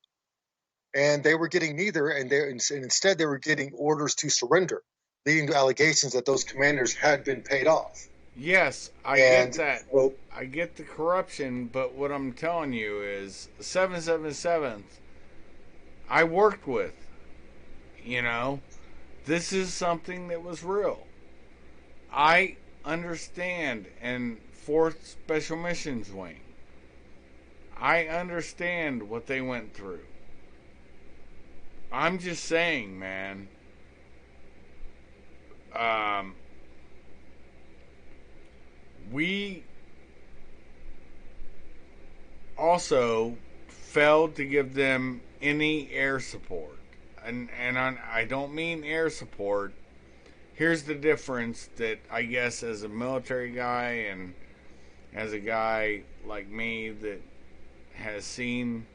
And they were getting neither, and instead they were getting orders to surrender, leading to allegations that those commanders had been paid off. yes, I get And that. so, I get the corruption, but what I'm telling you is 777th I worked with, you know. This is something that was real. I understand, and 4th Special Missions Wing, I understand what they went through. I'm just saying, man. Um, we also failed to give them any air support, and I don't mean air support. Here's the difference that I guess as a military guy and as a guy like me that has seen,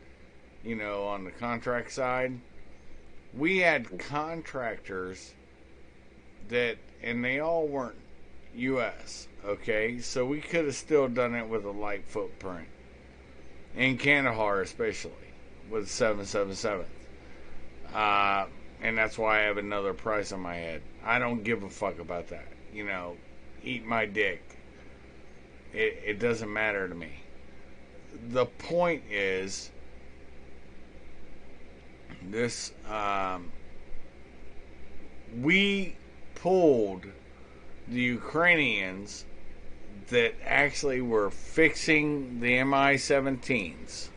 on the contract side, we had contractors that, and they all weren't U.S., okay? So we could have still done it with a light footprint. In Kandahar, especially, with 777. And that's why I have another price on my head. I don't give a fuck about that. Eat my dick. It doesn't matter to me. The point is, this, we pulled the Ukrainians that actually were fixing the Mi-17s,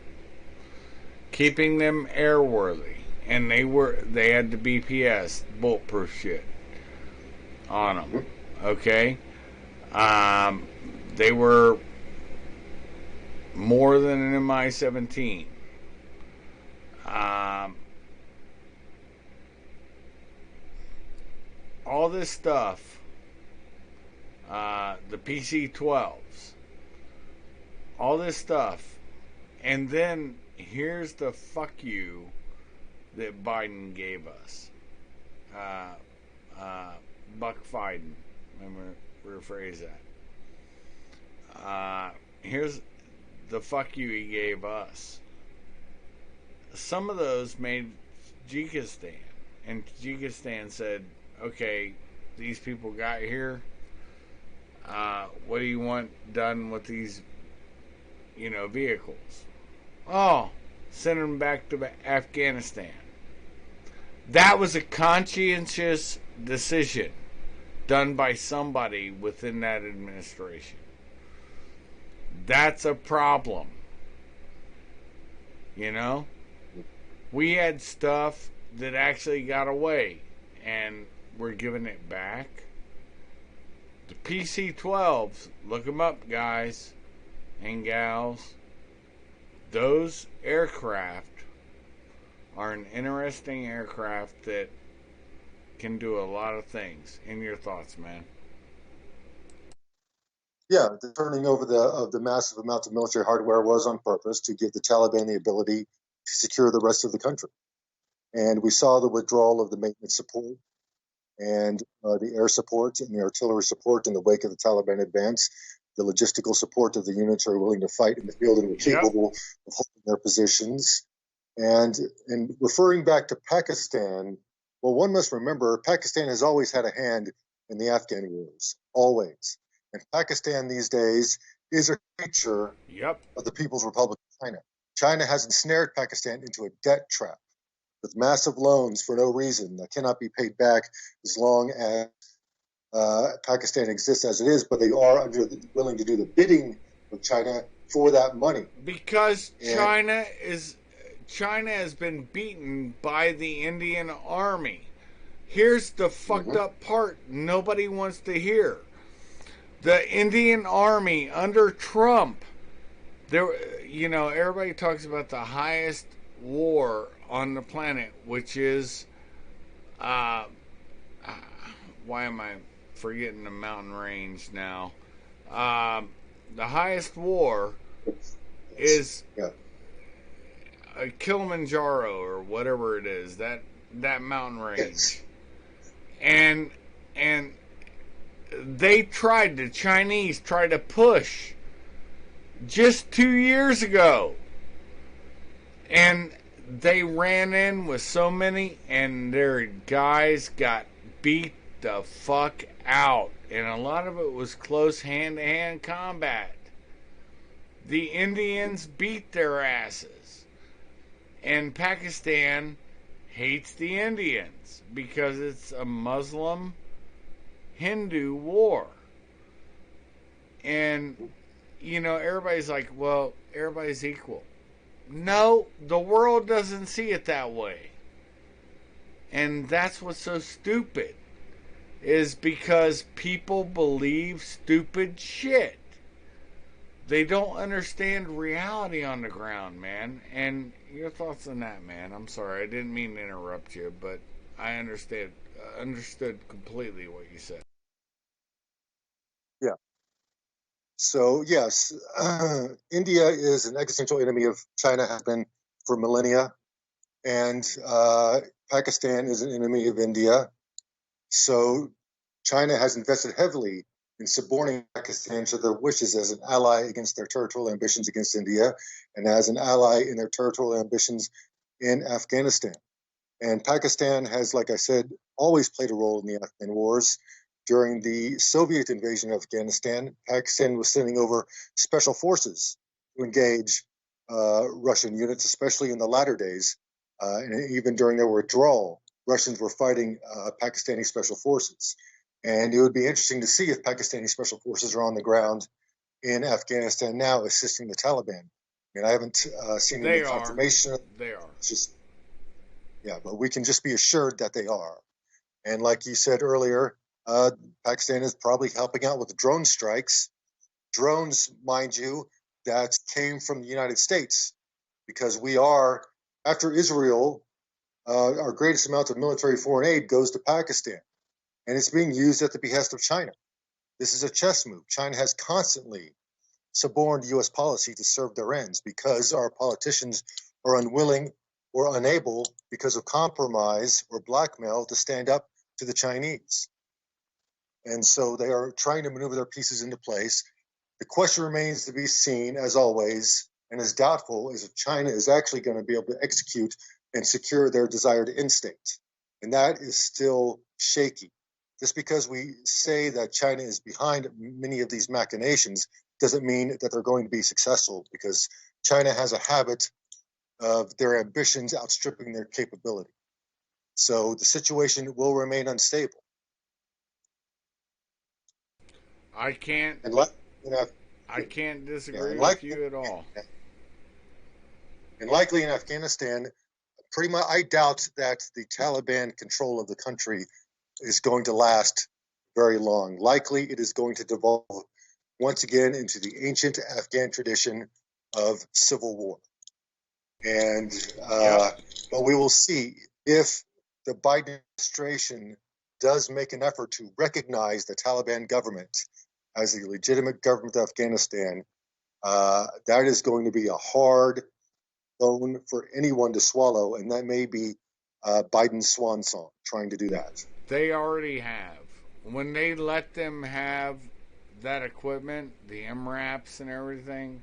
keeping them airworthy, and they had the BPS bulletproof shit on them. Okay, they were more than an Mi-17. All this stuff, the PC-12s, all this stuff, and then here's the fuck you that Biden gave us. Buck Biden. Let me rephrase that. Here's the fuck you he gave us. Some of those made Tajikistan, and Tajikistan said, "Okay, these people got here. What do you want done with these, vehicles?" Oh, send them back to Afghanistan. That was a conscientious decision done by somebody within that administration. That's a problem. We had stuff that actually got away, and we're giving it back. The PC-12s, look them up, guys and gals. Those aircraft are an interesting aircraft that can do a lot of things. In your thoughts, man? yeah, the turning over of the massive amounts of military hardware was on purpose to give the Taliban the ability to secure the rest of the country. And we saw the withdrawal of the maintenance support and the air support and the artillery support in the wake of the Taliban advance, the logistical support of the units who are willing to fight in the field and were capable of holding their positions. And referring back to Pakistan, well, one must remember Pakistan has always had a hand in the Afghan wars, always. And Pakistan these days is a creature Yep. of the People's Republic of China. China has ensnared Pakistan into a debt trap with massive loans for no reason that cannot be paid back as long as Pakistan exists as it is, but they are willing to do the bidding of China for that money. Because And China has been beaten by the Indian army. Here's the fucked up part nobody wants to hear. The Indian army under Trump, everybody talks about the highest war on the planet, which is, why am I forgetting the mountain range now? The highest war is yeah, Kilimanjaro or whatever it is, that mountain range. yes. And the Chinese tried to push just 2 years ago. And they ran in with so many, and their guys got beat the fuck out. And a lot of it was close hand-to-hand combat. The Indians beat their asses. And Pakistan hates the Indians because it's a Muslim Hindu war. And, everybody's like, well, everybody's equal. No, the world doesn't see it that way. And that's what's so stupid, is because people believe stupid shit. They don't understand reality on the ground, man. And your thoughts on that, man? I'm sorry, I didn't mean to interrupt you, but I understood completely what you said. Yeah. So yes, India is an existential enemy of China, has been for millennia, and Pakistan is an enemy of India. So China has invested heavily in suborning Pakistan to their wishes as an ally against their territorial ambitions against India, and as an ally in their territorial ambitions in Afghanistan. And Pakistan has, like I said, always played a role in the Afghan wars. During the Soviet invasion of Afghanistan, Pakistan was sending over special forces to engage Russian units, especially in the latter days. And even during their withdrawal, Russians were fighting Pakistani special forces. And it would be interesting to see if Pakistani special forces are on the ground in Afghanistan now assisting the Taliban. I mean, I haven't seen any confirmation. They are. It's just, yeah, but we can just be assured that they are. And like you said earlier, Pakistan is probably helping out with drone strikes. Drones, mind you, that came from the United States, because we are, after Israel, our greatest amount of military foreign aid goes to Pakistan, and it's being used at the behest of China. This is a chess move. China has constantly suborned U.S. policy to serve their ends because our politicians are unwilling or unable, because of compromise or blackmail, to stand up to the Chinese. And so they are trying to maneuver their pieces into place. The question remains to be seen, as always, and as doubtful as if China is actually going to be able to execute and secure their desired end state. And that is still shaky. Just because we say that China is behind many of these machinations doesn't mean that they're going to be successful, because China has a habit of their ambitions outstripping their capability. So the situation will remain unstable. I can't And like, I can't disagree yeah, with you at all. And likely in Afghanistan, pretty much, I doubt that the Taliban control of the country is going to last very long. Likely it is going to devolve once again into the ancient Afghan tradition of civil war. And but we will see if the Biden administration does make an effort to recognize the Taliban government as the legitimate government of Afghanistan. That is going to be a hard bone for anyone to swallow, and that may be Biden's swan song, trying to do that. They already have. When they let them have that equipment, the MRAPs and everything,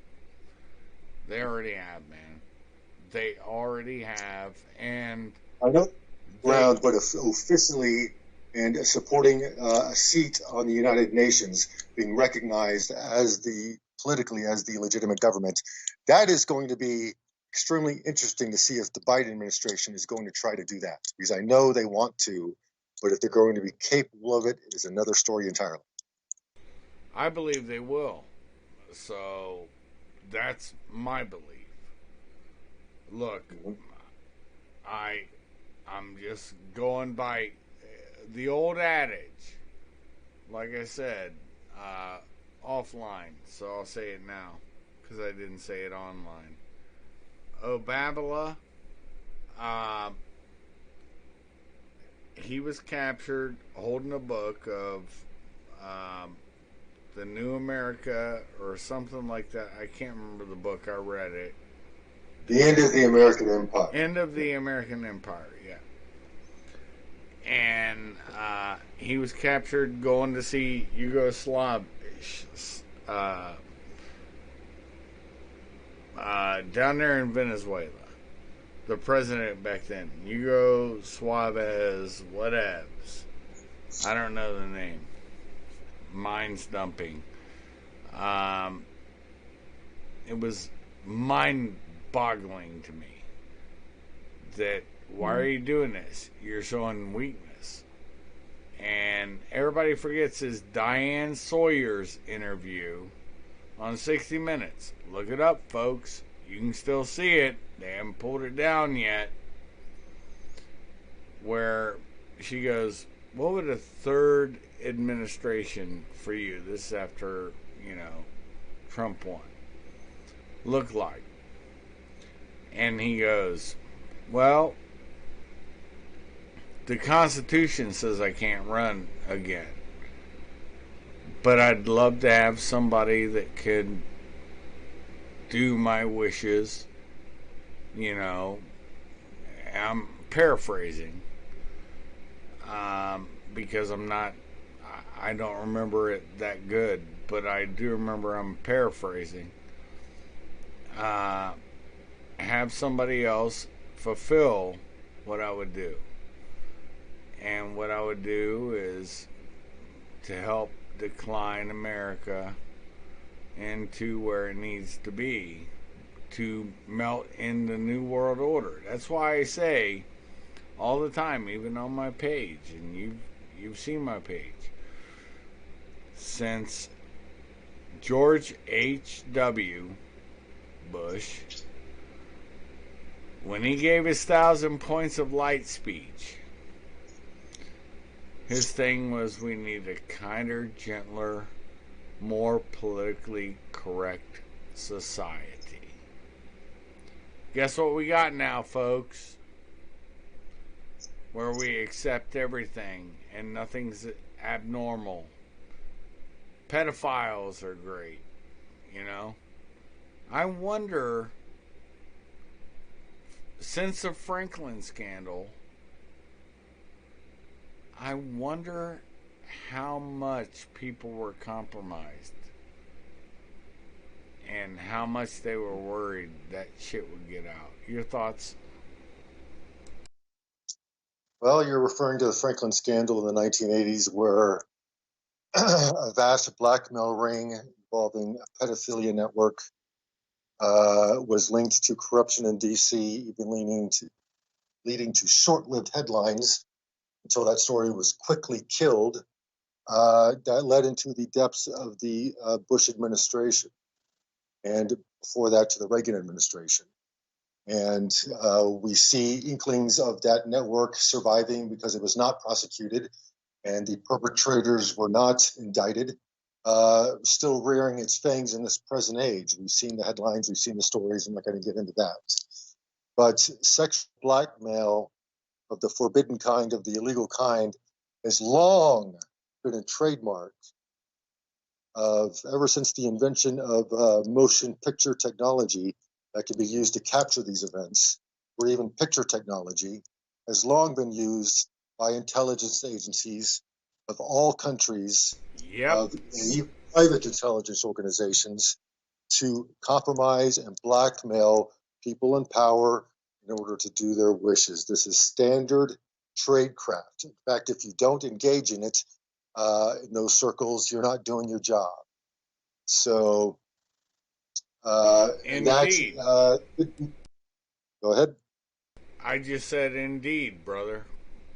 they already have, man. They already have, and I know ground, but officially and supporting a seat on the United Nations, being recognized as the politically as the legitimate government. That is going to be extremely interesting to see if the Biden administration is going to try to do that, because I know they want to, but if they're going to be capable of it, it is another story entirely. I believe they will. So that's my belief. Look, I I'm just going by the old adage. Like I said, offline, so I'll say it now because I didn't say it online. Obabala, uh, he was captured holding a book of um, the New America or something like that. I can't remember the book. I read it. The End of the American Empire. End of the American Empire, yeah. And he was captured going to see uh, down there in Venezuela. The president back then, Hugo Suarez, whatevs. I don't know the name. Mind's dumping. It was mind-boggling to me that why are you doing this? You're showing weakness. And everybody forgets his Diane Sawyer's interview on 60 Minutes. Look it up, folks. You can still see it. They haven't pulled it down yet. Where she goes, what would a third administration for you, this after, Trump won, look like? And he goes, well, the Constitution says I can't run again. But I'd love to have somebody that could do my wishes. I'm paraphrasing because I don't remember it that good, but I do remember I'm paraphrasing. Have somebody else fulfill what I would do. And what I would do is to help decline America into where it needs to be to melt in the New World Order. That's why I say all the time, even on my page, and you've seen my page, since George H.W. Bush, when he gave his 1,000 points of light speech, his thing was we need a kinder, gentler, more politically correct society. Guess what we got now, folks? Where we accept everything and nothing's abnormal. Pedophiles are great, I wonder, since the Franklin scandal, I wonder how much people were compromised and how much they were worried that shit would get out. Your thoughts? Well, you're referring to the Franklin scandal in the 1980s, where a vast blackmail ring involving a pedophilia network was linked to corruption in D.C., even leading to short-lived headlines until that story was quickly killed. That led into the depths of the Bush administration, and before that to the Reagan administration. And we see inklings of that network surviving because it was not prosecuted and the perpetrators were not indicted, still rearing its fangs in this present age. We've seen the headlines, we've seen the stories. I'm not going to get into that. But sexual blackmail of the forbidden kind, of the illegal kind, has long been a trademark of, ever since the invention of motion picture technology that can be used to capture these events, or even picture technology, has long been used by intelligence agencies of all countries, Yep. private intelligence organizations, to compromise and blackmail people in power in order to do their wishes. This is standard tradecraft. In fact, if you don't engage in it, in those circles, you're not doing your job. So And that, Indeed. go ahead. I just said indeed, brother.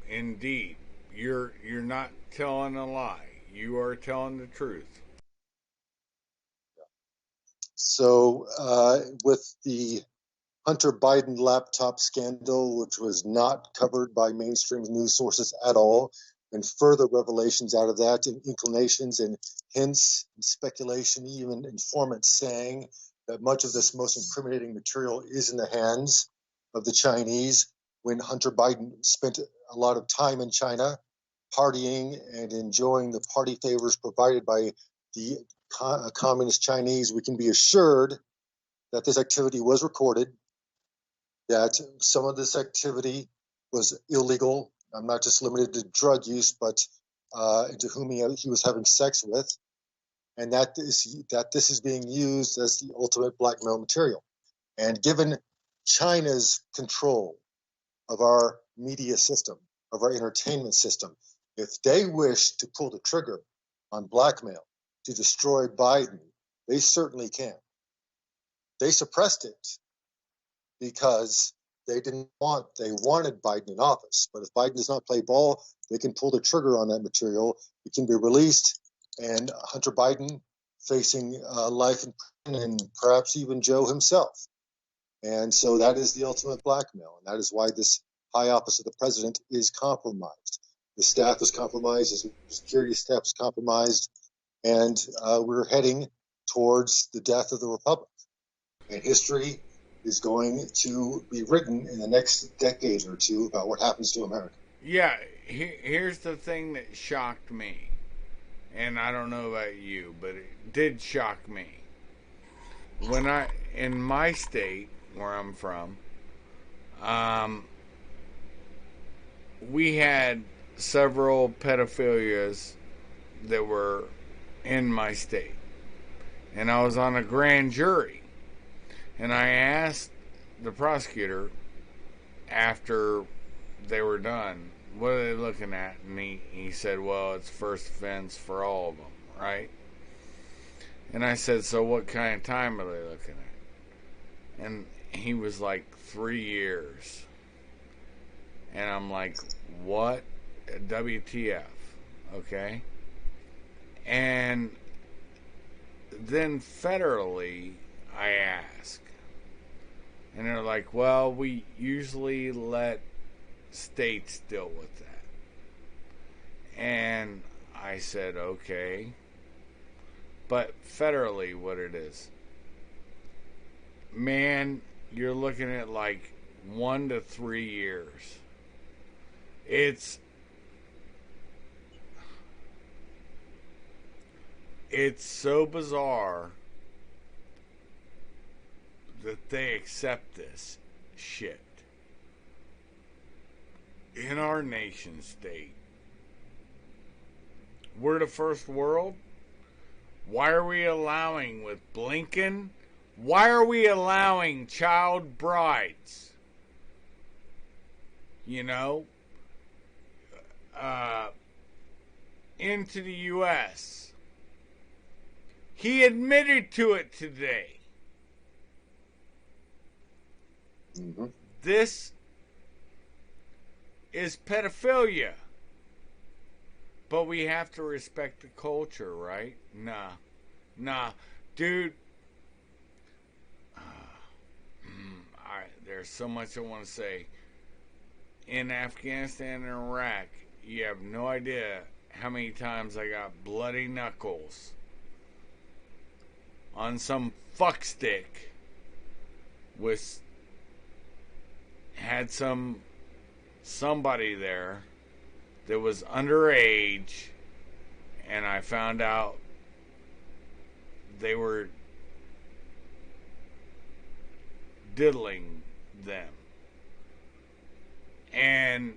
Indeed. You're not telling a lie. You are telling the truth. So, with the Hunter Biden laptop scandal, which was not covered by mainstream news sources at all, and further revelations out of that, and inclinations and hints and speculation, even informants saying that much of this most incriminating material is in the hands of the Chinese, when Hunter Biden spent a lot of time in China partying and enjoying the party favors provided by the communist Chinese. We can be assured that this activity was recorded, that some of this activity was illegal. I'm not just limited to drug use, but into whom he was having sex with, and that this is being used as the ultimate blackmail material. And given China's control of our media system, of our entertainment system, if they wish to pull the trigger on blackmail to destroy Biden, they certainly can. They suppressed it because they wanted Biden in office. But if Biden does not play ball, they can pull the trigger on that material. It can be released, and Hunter Biden facing life in prison, and perhaps even Joe himself. And so that is the ultimate blackmail, and that is why this high office of the president is compromised. The staff is compromised, his security staff is compromised, and we're heading towards the death of the republic. And history is going to be written in the next decade or two about what happens to America. Yeah, here's the thing that shocked me. And I don't know about you, but it did shock me. In my state, where I'm from, um, we had several pedophilias that were in my state. And I was on a grand jury. And I asked the prosecutor after they were done, what are they looking at? And he said, well, it's first offense for all of them, right? And I said, so what kind of time are they looking at? And he was like, 3 years. And I'm like, what? WTF? Okay? And then federally, I ask. And they're like, well, we usually let states deal with that. And I said, okay. But federally, what it is, man, you're looking at like 1 to 3 years. It's so bizarre that they accept this shit in our nation state. We're the first world. Why are we allowing with Blinken? Why are we allowing child brides? You know, into the U.S. He admitted to it today. Mm-hmm. This is pedophilia. But we have to respect the culture, right? Nah. Dude, there's so much I want to say. In Afghanistan and Iraq, you have no idea how many times I got bloody knuckles on some fuckstick with had somebody there that was underage, and I found out they were diddling them. And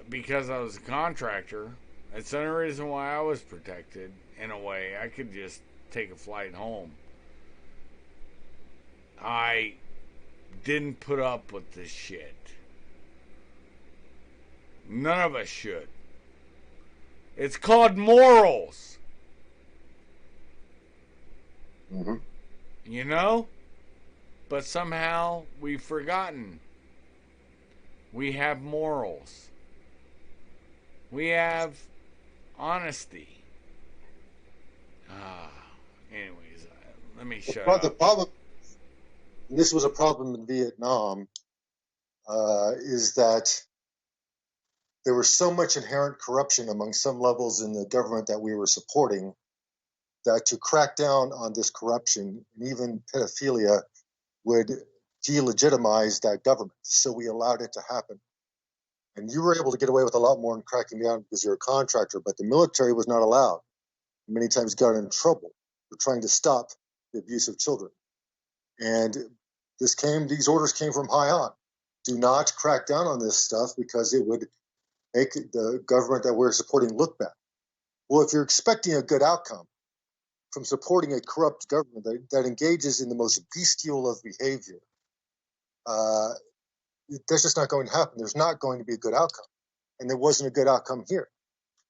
because I was a contractor, that's the only reason why I was protected in a way. I could just take a flight home. I didn't put up with this shit. None of us should. It's called morals. Mm-hmm. You know? But somehow we've forgotten. We have morals. We have honesty. Ah, anyways, let me shut The up. problem, and this was a problem in Vietnam, is that there was so much inherent corruption among some levels in the government that we were supporting that to crack down on this corruption and even pedophilia would delegitimize that government. So we allowed it to happen. And you were able to get away with a lot more in cracking down because you're a contractor, but the military was not allowed. Many times got in trouble for trying to stop the abuse of children. And these orders came from high on. Do not crack down on this stuff because it would make the government that we're supporting look bad. Well, if you're expecting a good outcome from supporting a corrupt government that engages in the most bestial of behavior, that's just not going to happen. There's not going to be a good outcome. And there wasn't a good outcome here.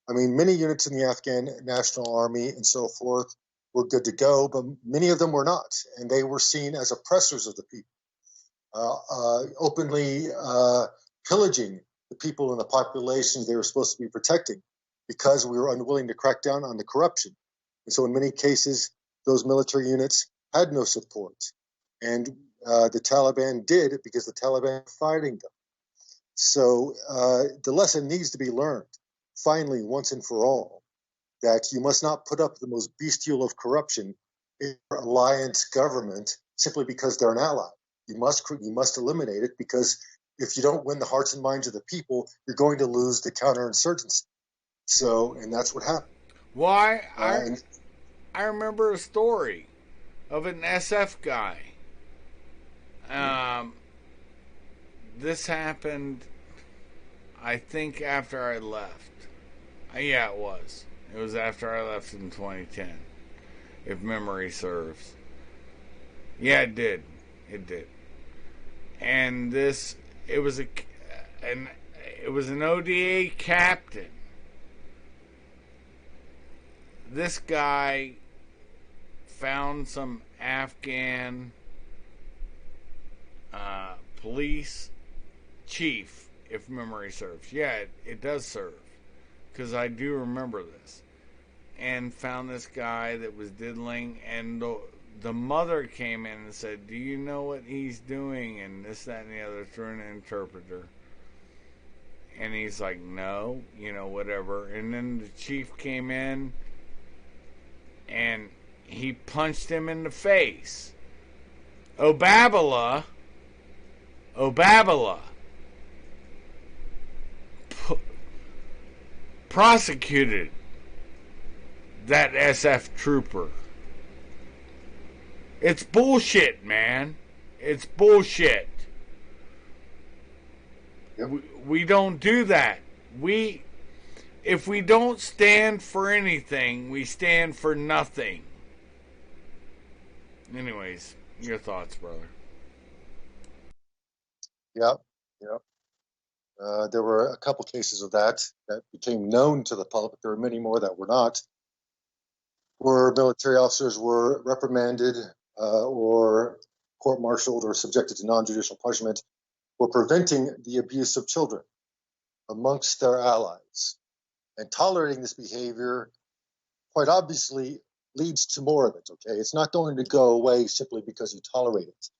I mean, many units in the Afghan National Army and so forth were good to go, but many of them were not. And they were seen as oppressors of the people, openly pillaging the people in the population they were supposed to be protecting because we were unwilling to crack down on the corruption. And so in many cases, those military units had no support. And the Taliban did because the Taliban were fighting them. So the lesson needs to be learned, finally, once and for all, that you must not put up the most bestial of corruption in your alliance government simply because they're an ally. You must eliminate it because if you don't win the hearts and minds of the people, you're going to lose the counterinsurgency. So, and that's what happened. Why? I remember a story of an SF guy. This happened, I think, after I left. Yeah, it was. It was after I left in 2010, if memory serves. Yeah, it did. It did. And it was an ODA captain. This guy found some Afghan police chief, if memory serves. Yeah, it does serve, because I do remember this. And found this guy that was diddling, and the mother came in and said, "Do you know what he's doing?" And this, that, and the other, through an interpreter. And he's like, "No, whatever." And then the chief came in, and he punched him in the face. Obabala prosecuted that SF trooper. It's bullshit, man. It's bullshit. Yep. We don't do that. If we don't stand for anything, we stand for nothing. Anyways, your thoughts, brother. Yep. There were a couple cases of that became known to the public. There were many more that were not, where military officers were reprimanded or court-martialed or subjected to non-judicial punishment for preventing the abuse of children amongst their allies. And tolerating this behavior, quite obviously, leads to more of it, okay? It's not going to go away simply because you tolerate it.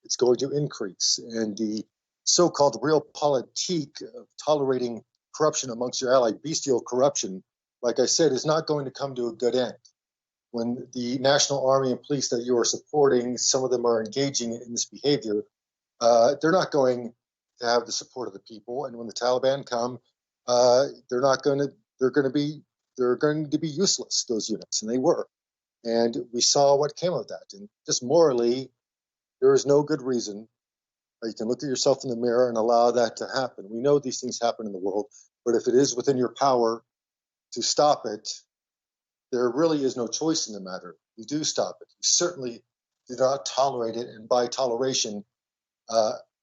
It's going to increase. And the so-called realpolitik of tolerating corruption amongst your ally, bestial corruption, like I said, is not going to come to a good end. When the National Army and police that you are supporting, some of them are engaging in this behavior, they're not going to have the support of the people. And when the Taliban come, they're going to be useless, those units, and they were. And we saw what came of that. And just morally, there is no good reason you can look at yourself in the mirror and allow that to happen. We know these things happen in the world, but if it is within your power to stop it, there really is no choice in the matter. You do stop it. You certainly do not tolerate it, and by toleration,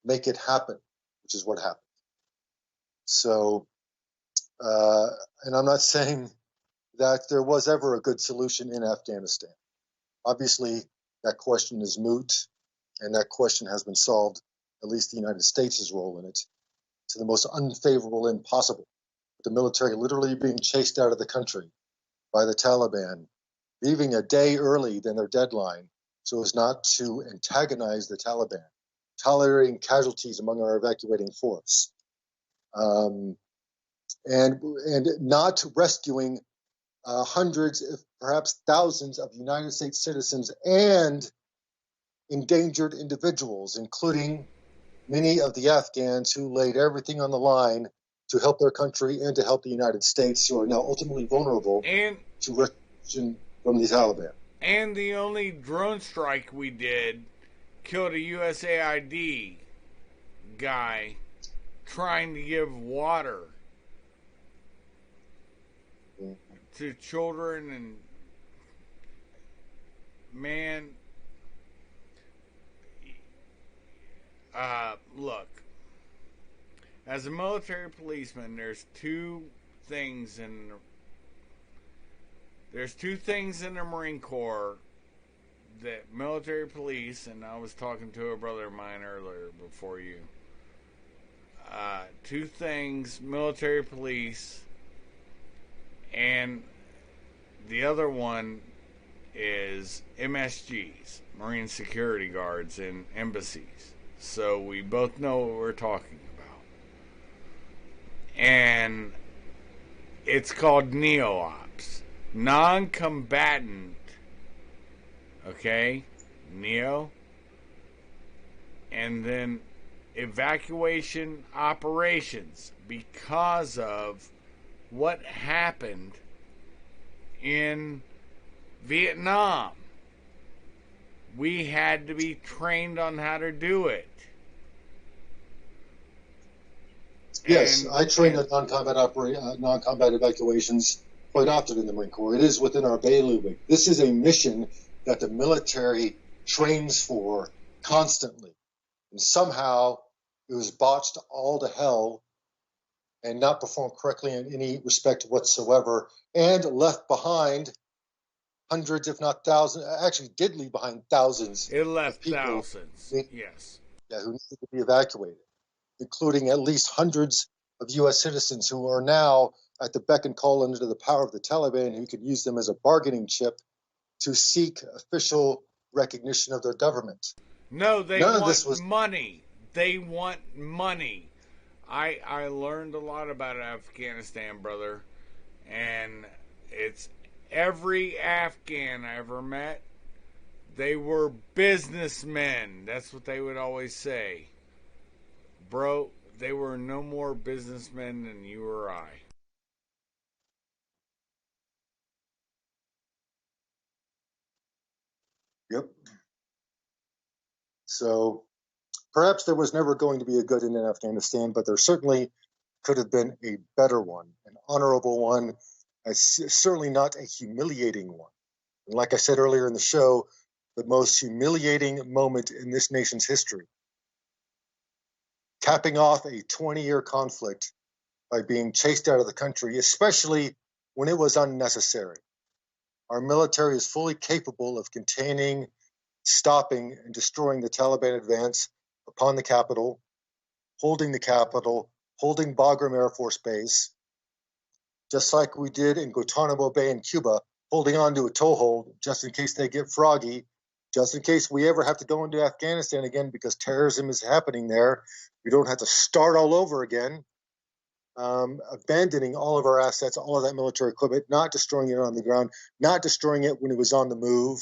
make it happen, which is what happened. So, and I'm not saying that there was ever a good solution in Afghanistan. Obviously, that question is moot, and that question has been solved, at least the United States' role in it, to the most unfavorable end possible. The military literally being chased out of the country by the Taliban, leaving a day early than their deadline so as not to antagonize the Taliban, tolerating casualties among our evacuating force, and not rescuing hundreds, if perhaps thousands of United States citizens and endangered individuals, including many of the Afghans who laid everything on the line to help their country and to help the United States, who are now ultimately vulnerable to repression from the Taliban. And the only drone strike we did killed a USAID guy trying to give water to children, and man, look, as a military policeman, there's two things in the Marine Corps that military police, and I was talking to a brother of mine earlier before you. Two things: military police, and the other one is MSGs, Marine Security Guards, in embassies. So we both know what we're talking about. And it's called NEO-ops. Non-combatant. Okay? NEO. And then evacuation operations, because of what happened in Vietnam. We had to be trained on how to do it. Yes, I train at non-combat evacuations quite often in the Marine Corps. It is within our bailiwick. This is a mission that the military trains for constantly. And somehow it was botched all to hell and not performed correctly in any respect whatsoever, and left behind hundreds, if not thousands, actually did leave behind thousands. It left of people thousands, yes. Yeah, who needed to be evacuated, including at least hundreds of U.S. citizens who are now at the beck and call under the power of the Taliban, who could use them as a bargaining chip to seek official recognition of their government. No, they want money. They want money. I learned a lot about Afghanistan, brother, and it's every Afghan I ever met, they were businessmen. That's what they would always say. Bro, they were no more businessmen than you or I. Yep. So perhaps there was never going to be a good end in Afghanistan, but there certainly could have been a better one, an honorable one, certainly not a humiliating one. And like I said earlier in the show, the most humiliating moment in this nation's history, capping off a 20-year conflict by being chased out of the country, especially when it was unnecessary. Our military is fully capable of containing, stopping, and destroying the Taliban advance upon the capital, holding Bagram Air Force Base, just like we did in Guantanamo Bay in Cuba, holding on to a toehold just in case they get froggy, just in case we ever have to go into Afghanistan again because terrorism is happening there. We don't have to start all over again, abandoning all of our assets, all of that military equipment, not destroying it on the ground, not destroying it when it was on the move.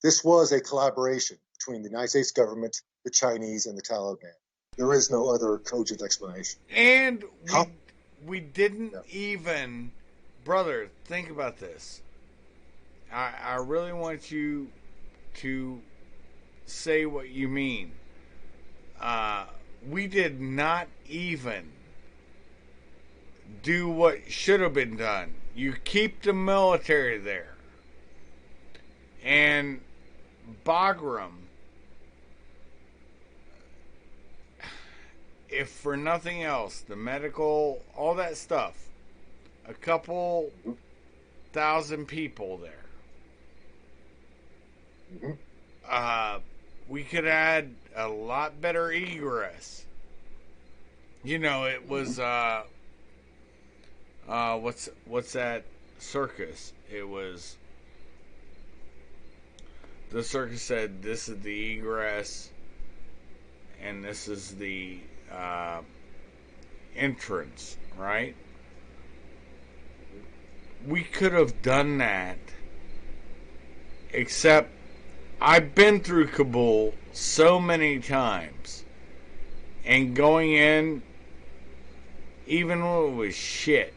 This was a collaboration between the United States government, the Chinese, and the Taliban. There is no other cogent explanation. And we didn't even, brother, think about this. I really want you to say what you mean. We did not even do what should have been done. You keep the military there. And Bagram, if for nothing else, the medical, all that stuff, a couple thousand people there. we could add a lot better egress. You know, it was what's that circus? It was the circus said this is the egress and this is the entrance, right? We could have done that, except I've been through Kabul so many times, and going in, even when it was shit,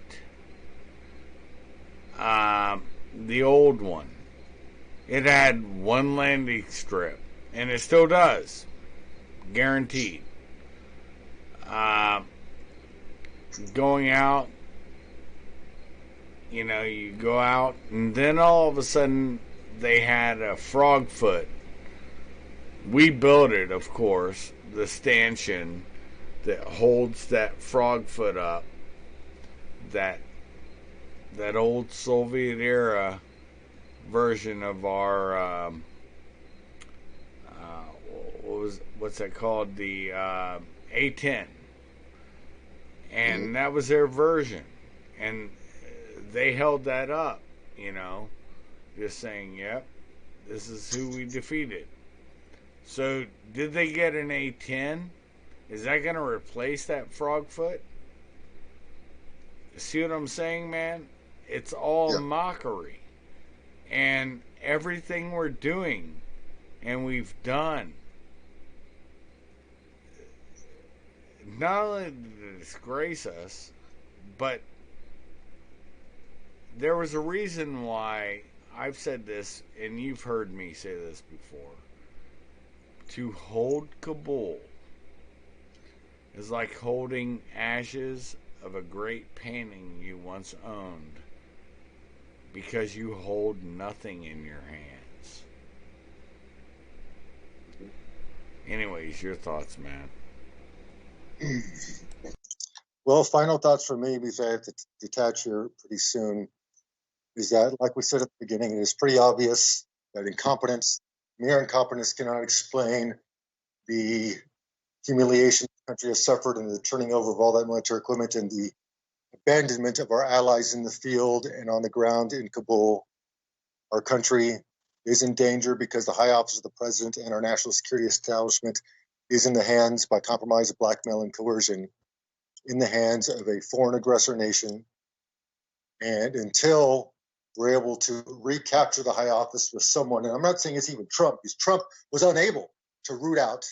the old one, it had one landing strip, and it still does, guaranteed. Going out, you know, you go out, and then all of a sudden they had a frog foot. We built it, of course, the stanchion that holds that frog foot up. That old Soviet era version of our what's that called, the A10, and that was their version, and they held that up, you know, just saying, yep, this is who we defeated. So did they get an A10? Is that going to replace that frog foot? See what I'm saying, man? It's all mockery. And everything we're doing and we've done, not only did it disgrace us, but there was a reason why I've said this, and you've heard me say this before. To hold Kabul is like holding ashes of a great painting you once owned, because you hold nothing in your hands. Anyways, your thoughts, man. Well, final thoughts for me, because I have to detach here pretty soon, is that, like we said at the beginning, it is pretty obvious that incompetence, mere incompetence, cannot explain the humiliation the country has suffered and the turning over of all that military equipment and the abandonment of our allies in the field and on the ground in Kabul. Our country is in danger because the high office of the president and our national security establishment is in the hands, by compromise, blackmail, and coercion, in the hands of a foreign aggressor nation. And until we're able to recapture the high office with someone, and I'm not saying it's even Trump, because Trump was unable to root out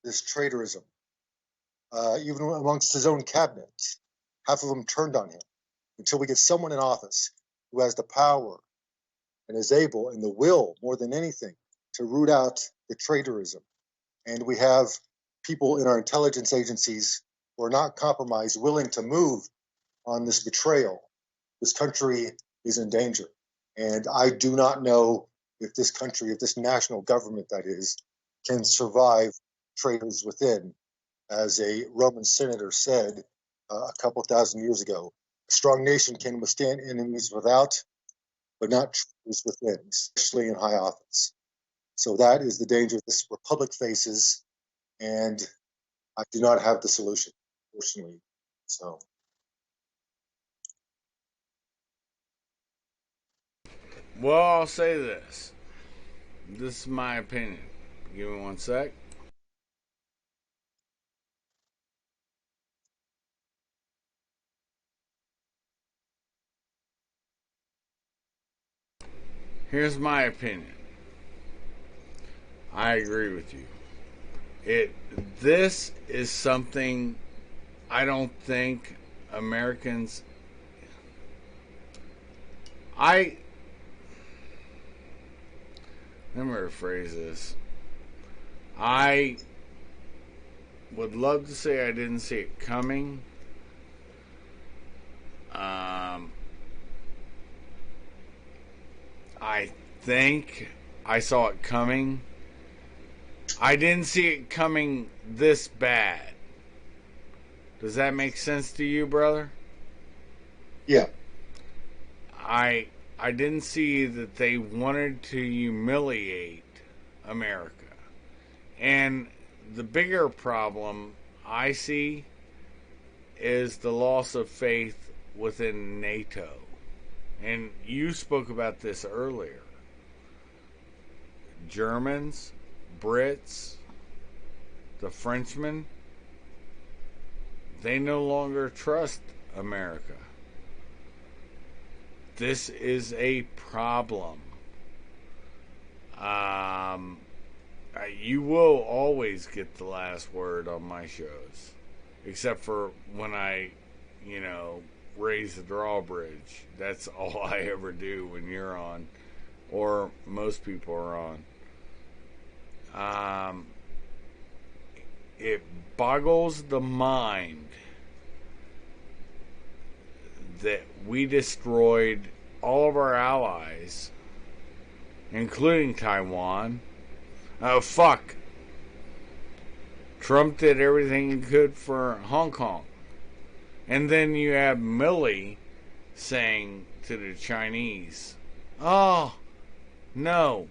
this traitorism, even amongst his own cabinet. Half of them turned on him. Until we get someone in office who has the power and is able, and the will more than anything, to root out the traitorism. And we have people in our intelligence agencies who are not compromised, willing to move on this betrayal. This country is in danger. And I do not know if this country, if this national government, that is, can survive traitors within. As a Roman senator said a couple thousand years ago, a strong nation can withstand enemies without, but not traitors within, especially in high office. So that is the danger this republic faces, and I do not have the solution, fortunately. So. Well, I'll say this. This is my opinion. Give me one sec. Here's my opinion. I agree with you. This is something I don't think Americans. Let me rephrase this. I would love to say I didn't see it coming. I think I saw it coming. I didn't see it coming this bad. Does that make sense to you, brother? Yeah. I didn't see that they wanted to humiliate America. And the bigger problem I see is the loss of faith within NATO. And you spoke about this earlier. Germans, Brits, the Frenchmen, they no longer trust America. This is a problem. You will always get the last word on my shows, except for when I, raise the drawbridge. That's all I ever do when you're on, or most people are on. It boggles the mind that we destroyed all of our allies, including Taiwan. Oh, fuck. Trump did everything he could for Hong Kong. And then you have Milley saying to the Chinese, oh, no,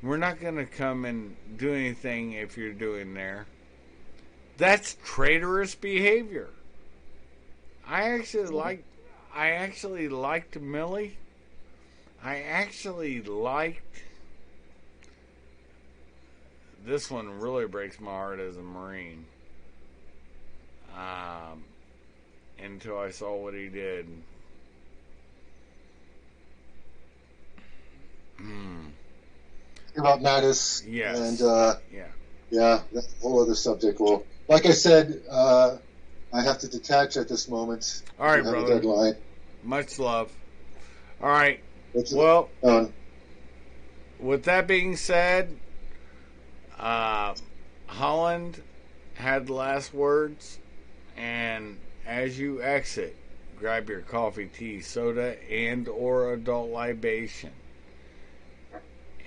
we're not going to come and do anything if you're doing there. That's traitorous behavior. I actually liked Milley. I actually liked. This one really breaks my heart as a Marine. Until I saw what he did. About Mattis. Yes. And yeah, that's a whole other subject. Well, like I said, I have to detach at this moment. All right, I have brother. a deadline. Much love. All right. That's well, with that being said, Holland had the last words, and as you exit, grab your coffee, tea, soda, and or adult libation.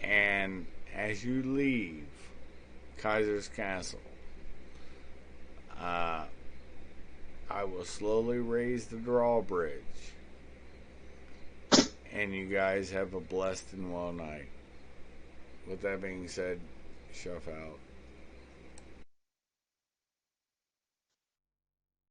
And as you leave Kaiser's Castle, I will slowly raise the drawbridge. And you guys have a blessed and well night. With that being said, Shuff out.